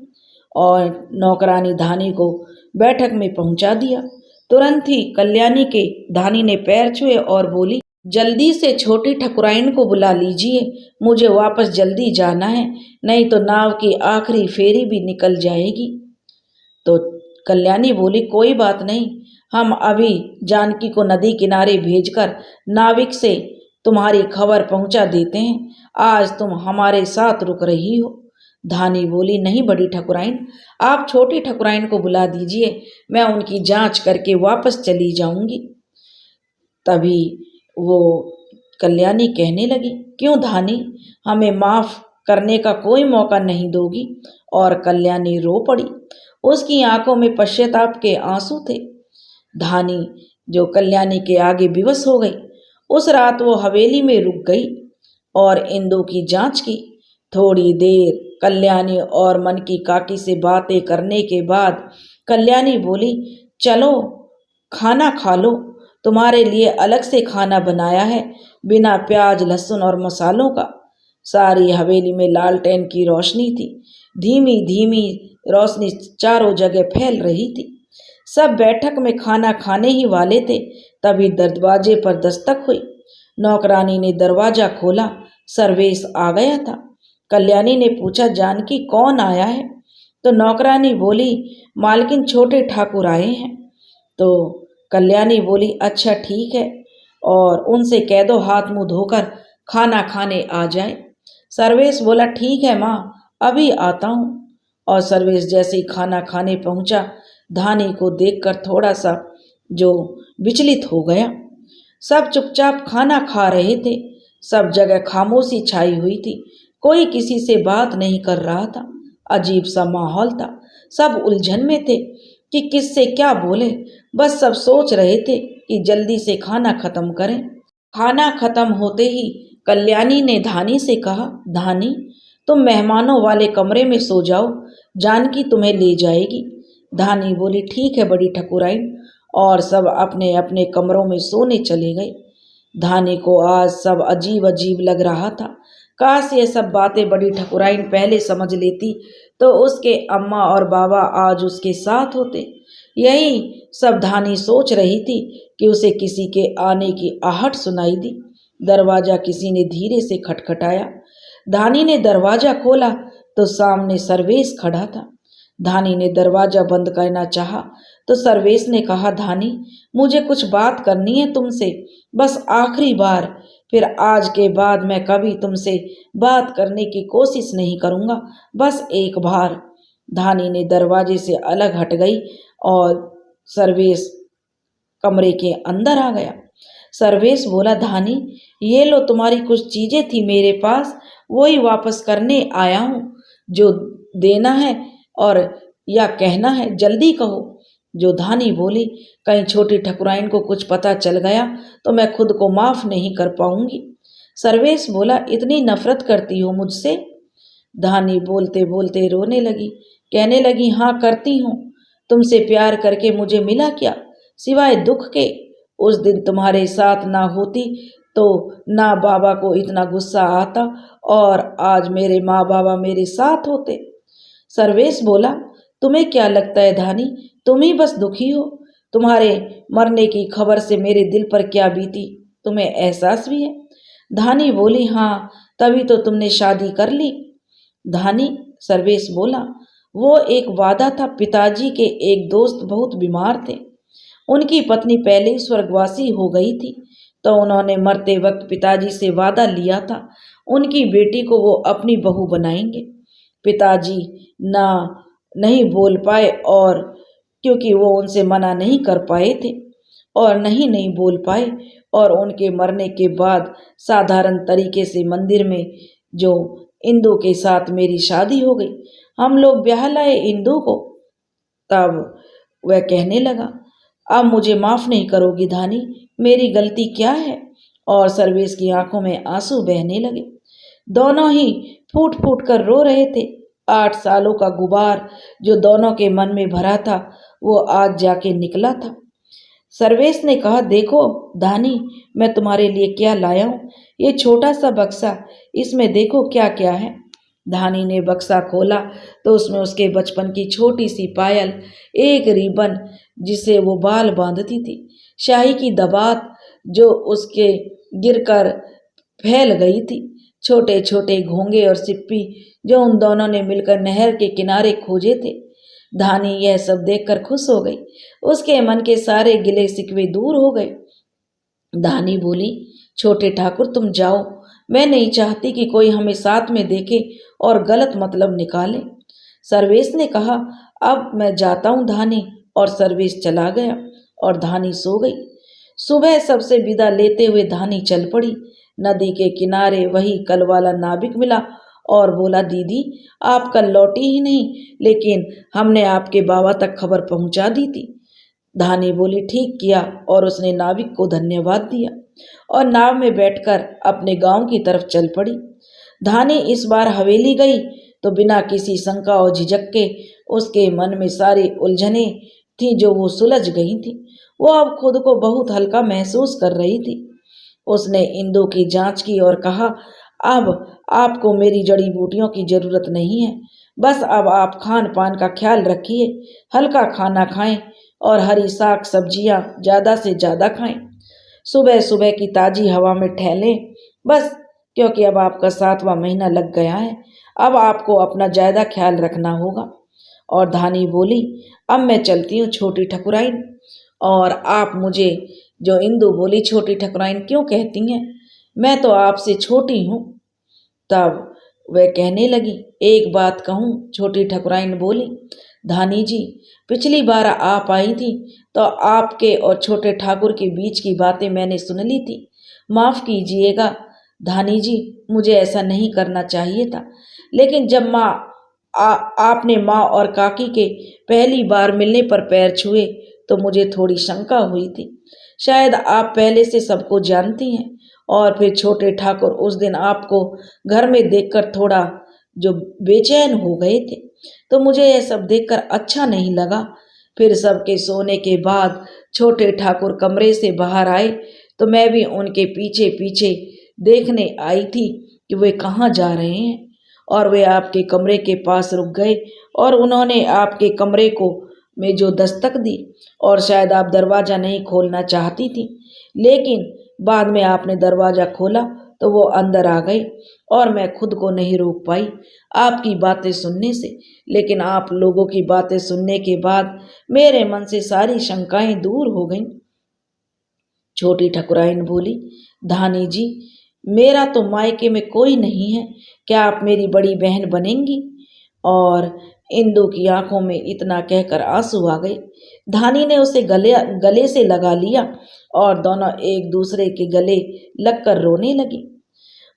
और नौकरानी धानी को बैठक में पहुँचा दिया। तुरंत ही कल्याणी के धानी ने पैर छुए और बोली, जल्दी से छोटी ठकुराइन को बुला लीजिए, मुझे वापस जल्दी जाना है, नहीं तो नाव की आखिरी फेरी भी निकल जाएगी। तो कल्याणी बोली, कोई बात नहीं, हम अभी जानकी को नदी किनारे भेजकर नाविक से तुम्हारी खबर पहुंचा देते हैं। आज तुम हमारे साथ रुक रही हो। धानी बोली, नहीं बड़ी ठकुराइन, आप छोटी ठकुराइन को बुला दीजिए, मैं उनकी जांच करके वापस चली जाऊंगी। तभी वो कल्याणी कहने लगी, क्यों धानी, हमें माफ़ करने का कोई मौका नहीं दोगी? और कल्याणी रो पड़ी। उसकी आंखों में पश्चाताप के आंसू थे। धानी जो कल्याणी के आगे विवश हो गई। उस रात वो हवेली में रुक गई और इंदु की जांच की। थोड़ी देर कल्याणी और मन की काकी से बातें करने के बाद कल्याणी बोली, चलो खाना खा लो, तुम्हारे लिए अलग से खाना बनाया है, बिना प्याज लहसुन और मसालों का। सारी हवेली में लालटेन की रोशनी थी। धीमी धीमी रोशनी चारों जगह फैल रही थी। सब बैठक में खाना खाने ही वाले थे। तभी दरवाजे पर दस्तक हुई। नौकरानी ने दरवाजा खोला। सर्वेश आ गया था। कल्याणी ने पूछा, जानकी कौन आया है? तो नौकरानी बोली, मालकिन छोटे ठाकुर आए हैं। तो कल्याणी बोली, अच्छा ठीक है, और उनसे कह दो हाथ मुंह धोकर खाना खाने आ जाए। सर्वेश बोला ठीक है माँ, अभी आता हूँ। और सर्वेश जैसे ही खाना खाने पहुंचा, धानी को देखकर थोड़ा सा जो विचलित हो गया। सब चुपचाप खाना खा रहे थे। सब जगह खामोशी छाई हुई थी। कोई किसी से बात नहीं कर रहा था। अजीब सा माहौल था। सब उलझन में थे कि किससे क्या बोले। बस सब सोच रहे थे कि जल्दी से खाना खत्म करें। खाना खत्म होते ही कल्याणी ने धानी से कहा, धानी तुम मेहमानों वाले कमरे में सो जाओ, जानकी तुम्हें ले जाएगी। धानी बोली ठीक है बड़ी ठकुराइन, और सब अपने अपने कमरों में सोने चले गए। धानी को आज सब अजीब अजीब लग रहा था। काश ये सब बातें बड़ी ठकुराइन पहले समझ लेती तो उसके अम्मा और बाबा आज उसके साथ होते। यही सब धानी सोच रही थी कि उसे किसी के आने की आहट सुनाई दी। दरवाजा किसी ने धीरे से खटखटाया। धानी ने दरवाजा खोला तो सामने सर्वेश खड़ा था। धानी ने दरवाजा बंद करना चाहा तो सर्वेश ने कहा, धानी मुझे कुछ बात करनी है तुमसे, बस आखिरी बार, फिर आज के बाद मैं कभी तुमसे बात करने की कोशिश नहीं करूंगा, बस एक बार। धानी ने दरवाजे से अलग हट गई और सर्वेश कमरे के अंदर आ गया। सर्वेश बोला, धानी ये लो तुम्हारी कुछ चीजें थी मेरे पास, वही वापस करने आया हूँ। जो देना है और या कहना है जल्दी कहो। जो धानी बोली, कहीं छोटी ठकुराइन को कुछ पता चल गया तो मैं खुद को माफ नहीं कर पाऊंगी। सर्वेश बोला, इतनी नफरत करती हो मुझसे? धानी बोलते बोलते रोने लगी, कहने लगी, हाँ करती हूँ। तुमसे प्यार करके मुझे मिला क्या, सिवाय दुख के? उस दिन तुम्हारे साथ ना होती तो ना बाबा को इतना गुस्सा आता और आज मेरे माँ बाबा मेरे साथ होते। सर्वेश बोला, तुम्हें क्या लगता है धानी, तुम ही बस दुखी हो? तुम्हारे मरने की खबर से मेरे दिल पर क्या बीती तुम्हें एहसास भी है? धानी बोली, हाँ तभी तो तुमने शादी कर ली। धानी, सर्वेश बोला, वो एक वादा था। पिताजी के एक दोस्त बहुत बीमार थे, उनकी पत्नी पहले ही स्वर्गवासी हो गई थी, तो उन्होंने मरते वक्त पिताजी से वादा लिया था उनकी बेटी को वो अपनी बहू बनाएंगे। पिताजी ना नहीं बोल पाए, और क्योंकि वो उनसे मना नहीं कर पाए थे और नहीं बोल पाए, और उनके मरने के बाद साधारण तरीके से मंदिर में जो इंदु के साथ मेरी शादी हो गई। हम लोग ब्याह लाए इंदु को। तब वह कहने लगा, अब मुझे माफ नहीं करोगी धानी, मेरी गलती क्या है? और सर्वेश की आंखों में आंसू बहने लगे। दोनों ही फूट फूट कर रो रहे थे। 8 सालों का गुबार जो दोनों के मन में भरा था वो आज जाके निकला था। सर्वेश ने कहा, देखो धानी, मैं तुम्हारे लिए क्या लाया हूँ, ये छोटा सा बक्सा, इसमें देखो क्या क्या है। धानी ने बक्सा खोला तो उसमें उसके बचपन की छोटी सी पायल, एक रिबन जिसे वो बाल बांधती थी, शाही की दबात जो उसके गिरकर फैल गई थी, छोटे छोटे घोंगे और सिप्पी जो उन दोनों ने मिलकर नहर के किनारे खोजे थे। धानी यह सब देखकर खुश हो गई। उसके मन के सारे गिले शिकवे दूर हो गए। धानी बोली, छोटे ठाकुर तुम जाओ, मैं नहीं चाहती कि कोई हमें साथ में देखे और गलत मतलब निकाले। सर्वेश ने कहा, अब मैं जाता हूँ धानी, और सर्वेश चला गया और धानी सो गई। सुबह सबसे विदा लेते हुए धानी चल पड़ी। नदी के किनारे वही कल वाला नाविक मिला और बोला, दीदी आप कल लौटी ही नहीं, लेकिन हमने आपके बाबा तक खबर पहुंचा दी थी। धानी बोली, ठीक किया, और उसने नाविक को धन्यवाद दिया और नाव में बैठकर अपने गांव की तरफ चल पड़ी। धानी इस बार हवेली गई तो बिना किसी शंका और झिझक के उसके मन में सारी उलझने थी जो वो सुलझ गई थी। वो अब खुद को बहुत हल्का महसूस कर रही थी। उसने इंदु की जांच की और कहा, अब आपको मेरी जड़ी बूटियों की जरूरत नहीं है, बस अब आप खान पान का ख्याल रखिए, हल्का खाना खाएं और हरी साग सब्जियां ज़्यादा से ज़्यादा खाएं। सुबह सुबह की ताज़ी हवा में टहलें, बस, क्योंकि अब आपका 7वां महीना लग गया है, अब आपको अपना ज़्यादा ख्याल रखना होगा। और धानी बोली, अब मैं चलती हूँ छोटी ठकुराइन, और आप मुझे जो इंदु बोली, छोटी ठकुराइन क्यों कहती हैं, मैं तो आपसे छोटी हूँ। तब वह कहने लगी, एक बात कहूँ। छोटी ठकुराइन बोली, धानी जी, पिछली बार आप आई थी तो आपके और छोटे ठाकुर के बीच की बातें मैंने सुन ली थी। माफ कीजिएगा धानी जी, मुझे ऐसा नहीं करना चाहिए था। लेकिन जब आपने माँ और काकी के पहली बार मिलने पर पैर छुए तो मुझे थोड़ी शंका हुई थी। शायद आप पहले से सबको जानती हैं। और फिर छोटे ठाकुर उस दिन आपको घर में देखकर थोड़ा जो बेचैन हो गए थे, तो मुझे यह सब देखकर अच्छा नहीं लगा। फिर सबके सोने के बाद छोटे ठाकुर कमरे से बाहर आए तो मैं भी उनके पीछे पीछे देखने आई थी कि वे कहाँ जा रहे हैं। और वे आपके कमरे के पास रुक गए और उन्होंने आपके कमरे को में जो दस्तक दी, और शायद आप दरवाज़ा नहीं खोलना चाहती थी, लेकिन बाद में आपने दरवाज़ा खोला तो वो अंदर आ गए और मैं खुद को नहीं रोक पाई आपकी बातें सुनने से। लेकिन आप लोगों की बातें सुनने के बाद मेरे मन से सारी शंकाएं दूर हो गईं। छोटी ठकुराइन बोली, धानी जी, मेरा तो मायके में कोई नहीं है, क्या आप मेरी बड़ी बहन बनेंगी? और इंदु की आंखों में इतना कहकर आंसू आ गए। धानी ने उसे गले से लगा लिया और दोनों एक दूसरे के गले लगकर रोने लगी।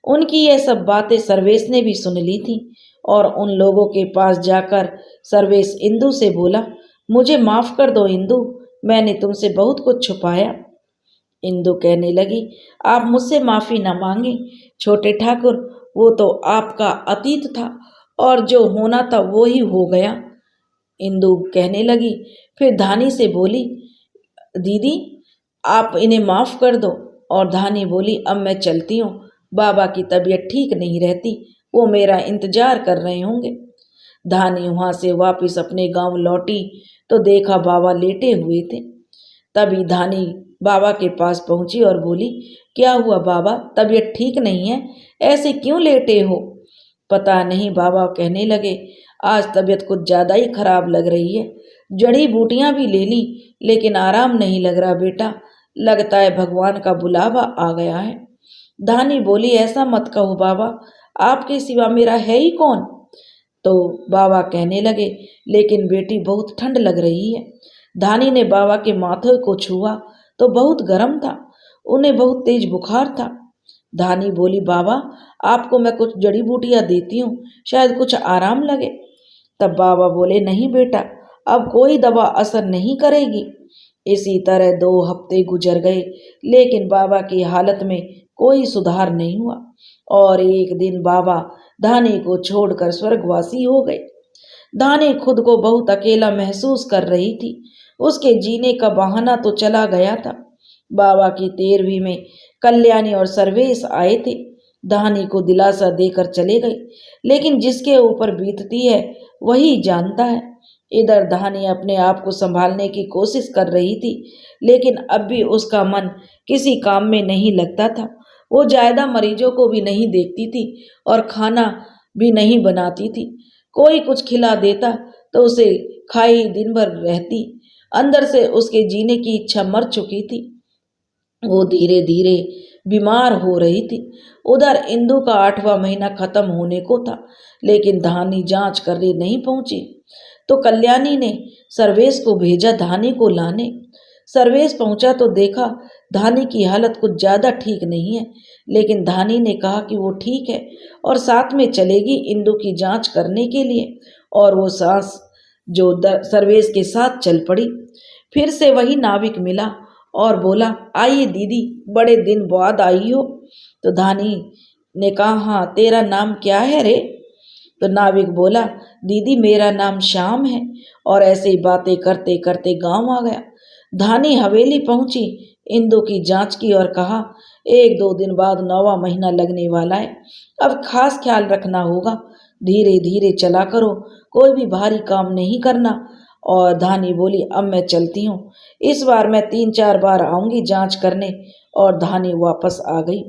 उनकी यह सब बातें सर्वेश ने भी सुन ली थी और उन लोगों के पास जाकर सर्वेश इंदु से बोला, मुझे माफ कर दो इंदु, मैंने तुमसे बहुत कुछ छुपाया। इंदु कहने लगी, आप मुझसे माफी न मांगे छोटे ठाकुर, वो तो आपका अतीत था और जो होना था वो ही हो गया। इंदु कहने लगी, फिर धानी से बोली, दीदी आप इन्हें माफ कर दो। और धानी बोली, अब मैं चलती हूँ, बाबा की तबीयत ठीक नहीं रहती, वो मेरा इंतजार कर रहे होंगे। धानी वहां से वापस अपने गांव लौटी तो देखा बाबा लेटे हुए थे। तभी धानी बाबा के पास पहुंची और बोली, क्या हुआ बाबा, तबीयत ठीक नहीं है, ऐसे क्यों लेटे हो? पता नहीं, बाबा कहने लगे, आज तबीयत कुछ ज़्यादा ही खराब लग रही है, जड़ी बूटियां भी ले ली लेकिन आराम नहीं लग रहा बेटा, लगता है भगवान का बुलावा आ गया है। धानी बोली, ऐसा मत कहो बाबा, आपके सिवा मेरा है ही कौन? तो बाबा कहने लगे, लेकिन बेटी बहुत ठंड लग रही है। धानी ने बाबा के माथे को छुआ तो बहुत गर्म था, उन्हें बहुत तेज बुखार था। धानी बोली, बाबा आपको मैं कुछ जड़ी बूटियां देती हूँ, शायद कुछ आराम लगे। तब बाबा बोले, नहीं बेटा, अब कोई दवा असर नहीं करेगी। इसी तरह 2 हफ्ते गुजर गए लेकिन बाबा की हालत में कोई सुधार नहीं हुआ और एक दिन बाबा धानी को छोड़कर स्वर्गवासी हो गए। धानी खुद को बहुत अकेला महसूस कर रही थी, उसके जीने का बहाना तो चला गया था। बाबा की 13वीं में कल्याणी और सर्वेश आए थे, धानी को दिलासा देकर चले गए, लेकिन जिसके ऊपर बीतती है वही जानता है। इधर धानी अपने आप को संभालने की कोशिश कर रही थी, लेकिन अब भी उसका मन किसी काम में नहीं लगता था। वो ज़्यादा मरीजों को भी नहीं देखती थी और खाना भी नहीं बनाती थी। कोई कुछ खिला देता तो उसे खाई दिन भर रहती। अंदर से उसके जीने की इच्छा मर चुकी थी। वो धीरे धीरे बीमार हो रही थी। उधर इंदु का 8वां महीना खत्म होने को था, लेकिन धानी जांच करने नहीं पहुंची। तो कल्याणी ने सर्वेश को भेजा धानी को लाने। सर्वेश पहुंचा तो देखा धानी की हालत कुछ ज़्यादा ठीक नहीं है, लेकिन धानी ने कहा कि वो ठीक है और साथ में चलेगी इंदु की जांच करने के लिए। और वो सास जो सर्वेश के साथ चल पड़ी। फिर से वही नाविक मिला और बोला, आइए दीदी, बड़े दिन बाद आई हो। तो धानी ने कहा, हाँ तेरा नाम क्या है रे? तो नाविक बोला, दीदी मेरा नाम श्याम है। और ऐसे ही बातें करते करते गांव आ गया। धानी हवेली पहुंची, इंदु की जांच की और कहा, 1-2 दिन बाद 9वां महीना लगने वाला है, अब खास ख्याल रखना होगा, धीरे धीरे चला करो, कोई भी भारी काम नहीं करना। और धानी बोली, अब मैं चलती हूँ, इस बार मैं 3-4 बार आऊंगी जांच करने। और धानी वापस आ गई।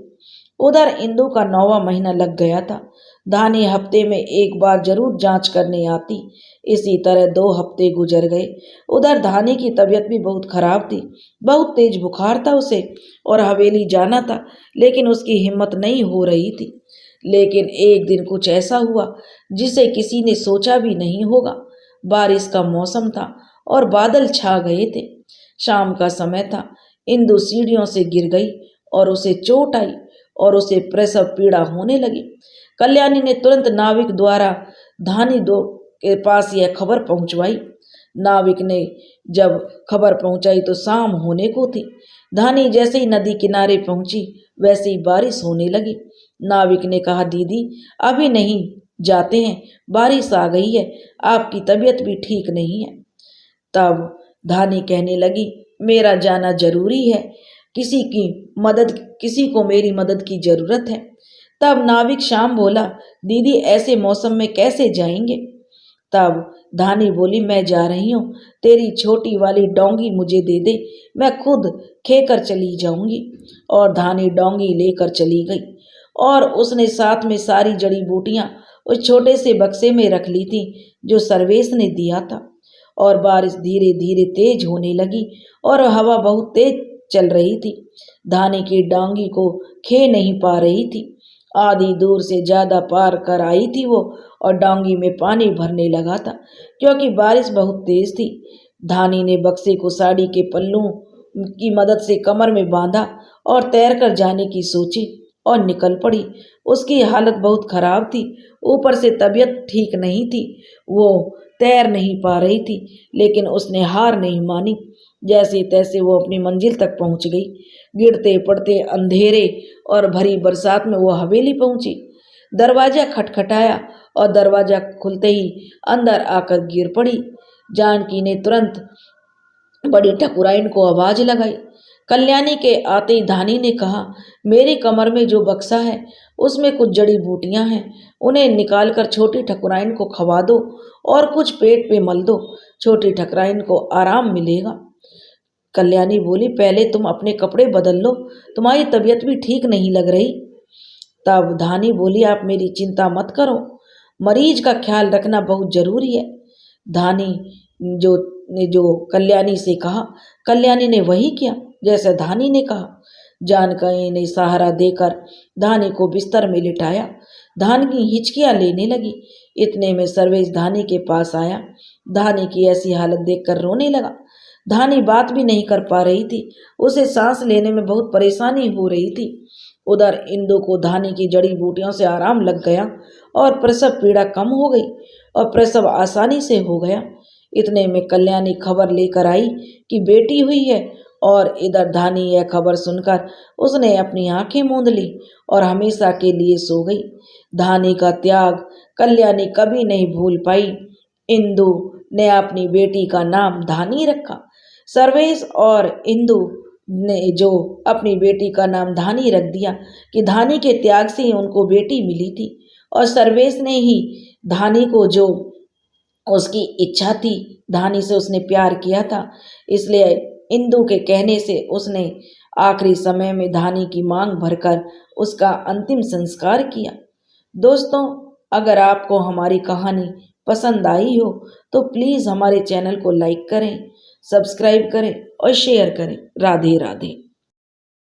उधर इंदु का 9वां महीना लग गया था। धानी हफ्ते में 1 बार जरूर जांच करने आती। इसी तरह 2 हफ्ते गुजर गए। उधर धानी की तबीयत भी बहुत खराब थी, बहुत तेज बुखार था उसे और हवेली जाना था, लेकिन उसकी हिम्मत नहीं हो रही थी। लेकिन एक दिन कुछ ऐसा हुआ जिसे किसी ने सोचा भी नहीं होगा। बारिश का मौसम था और बादल छा गए थे। शाम का समय था। इंदु सीढ़ियों से गिर गई और उसे चोट आई और उसे प्रसव पीड़ा होने लगी। कल्याणी ने तुरंत नाविक द्वारा धानी दो के पास यह खबर पहुंचवाई। नाविक ने जब खबर पहुंचाई तो शाम होने को थी। धानी जैसे ही नदी किनारे पहुंची वैसे ही बारिश होने लगी। नाविक ने कहा, दीदी अभी नहीं जाते हैं, बारिश आ गई है, आपकी तबीयत भी ठीक नहीं है। तब धानी कहने लगी, मेरा जाना जरूरी है, किसी को मेरी मदद की जरूरत है। तब नाविक श्याम बोला, दीदी ऐसे मौसम में कैसे जाएंगे? तब धानी बोली, मैं जा रही हूँ, तेरी छोटी वाली डोंगी मुझे दे दे, मैं खुद खेकर चली जाऊंगी। और धानी डोंगी लेकर चली गई और उसने साथ में सारी जड़ी बूटियां उस छोटे से बक्से में रख ली थी जो सर्वेश ने दिया था। और बारिश धीरे धीरे तेज होने लगी और हवा बहुत तेज चल रही थी। धानी की डोंगी को खे नहीं पा रही थी। आधी दूर से ज्यादा पार कर आई थी वो और डोंगी में पानी भरने लगा था क्योंकि बारिश बहुत तेज थी। धानी ने बक्से को साड़ी के पल्लू की मदद से कमर में बांधा और तैरकर जाने की सोची और निकल पड़ी। उसकी हालत बहुत खराब थी, ऊपर से तबीयत ठीक नहीं थी, वो तैर नहीं पा रही थी, लेकिन उसने हार नहीं मानी। जैसे तैसे वो अपनी मंजिल तक पहुंच गई। गिरते पड़ते अंधेरे और भरी बरसात में वो हवेली पहुंची। दरवाजा खटखटाया और दरवाजा खुलते ही अंदर आकर गिर पड़ी। जानकी ने तुरंत बड़ी ठकुराइन को आवाज लगाई। कल्याणी के आते ही धानी ने कहा, मेरी कमर में जो बक्सा है उसमें कुछ जड़ी बूटियां हैं, उन्हें निकालकर छोटी ठकुराइन को खवा दो और कुछ पेट पे मल दो, छोटी ठकुराइन को आराम मिलेगा। कल्याणी बोली, पहले तुम अपने कपड़े बदल लो, तुम्हारी तबीयत भी ठीक नहीं लग रही। तब धानी बोली, आप मेरी चिंता मत करो, मरीज का ख्याल रखना बहुत जरूरी है। धानी ने जो कल्याणी से कहा, कल्याणी ने वही किया जैसे धानी ने कहा। जानकी ने सहारा देकर धानी को बिस्तर में लिटाया। धानी हिचकियां लेने लगी। इतने में सर्वेश धानी के पास आया। धानी की ऐसी हालत देखकर रोने लगा। धानी बात भी नहीं कर पा रही थी, उसे सांस लेने में बहुत परेशानी हो रही थी। उधर इंदु को धानी की जड़ी बूटियों से आराम लग गया और प्रसव पीड़ा कम हो गई और प्रसव आसानी से हो गया। इतने में कल्याणी खबर लेकर आई कि बेटी हुई है और इधर धानी यह खबर सुनकर उसने अपनी आंखें मूंद ली और हमेशा के लिए सो गई। धानी का त्याग कल्याणी कभी नहीं भूल पाई। इंदु ने अपनी बेटी का नाम धानी रखा। सर्वेश और इंदु ने जो अपनी बेटी का नाम धानी रख दिया कि धानी के त्याग से ही उनको बेटी मिली थी और सर्वेश ने ही धानी को, जो उसकी इच्छा थी, धानी से उसने प्यार किया था, इसलिए इंदु के कहने से उसने आखिरी समय में धानी की मांग भरकर उसका अंतिम संस्कार किया। दोस्तों, अगर आपको हमारी कहानी पसंद आई हो तो प्लीज़ हमारे चैनल को लाइक करें, सब्सक्राइब करें और शेयर करें। राधे राधे।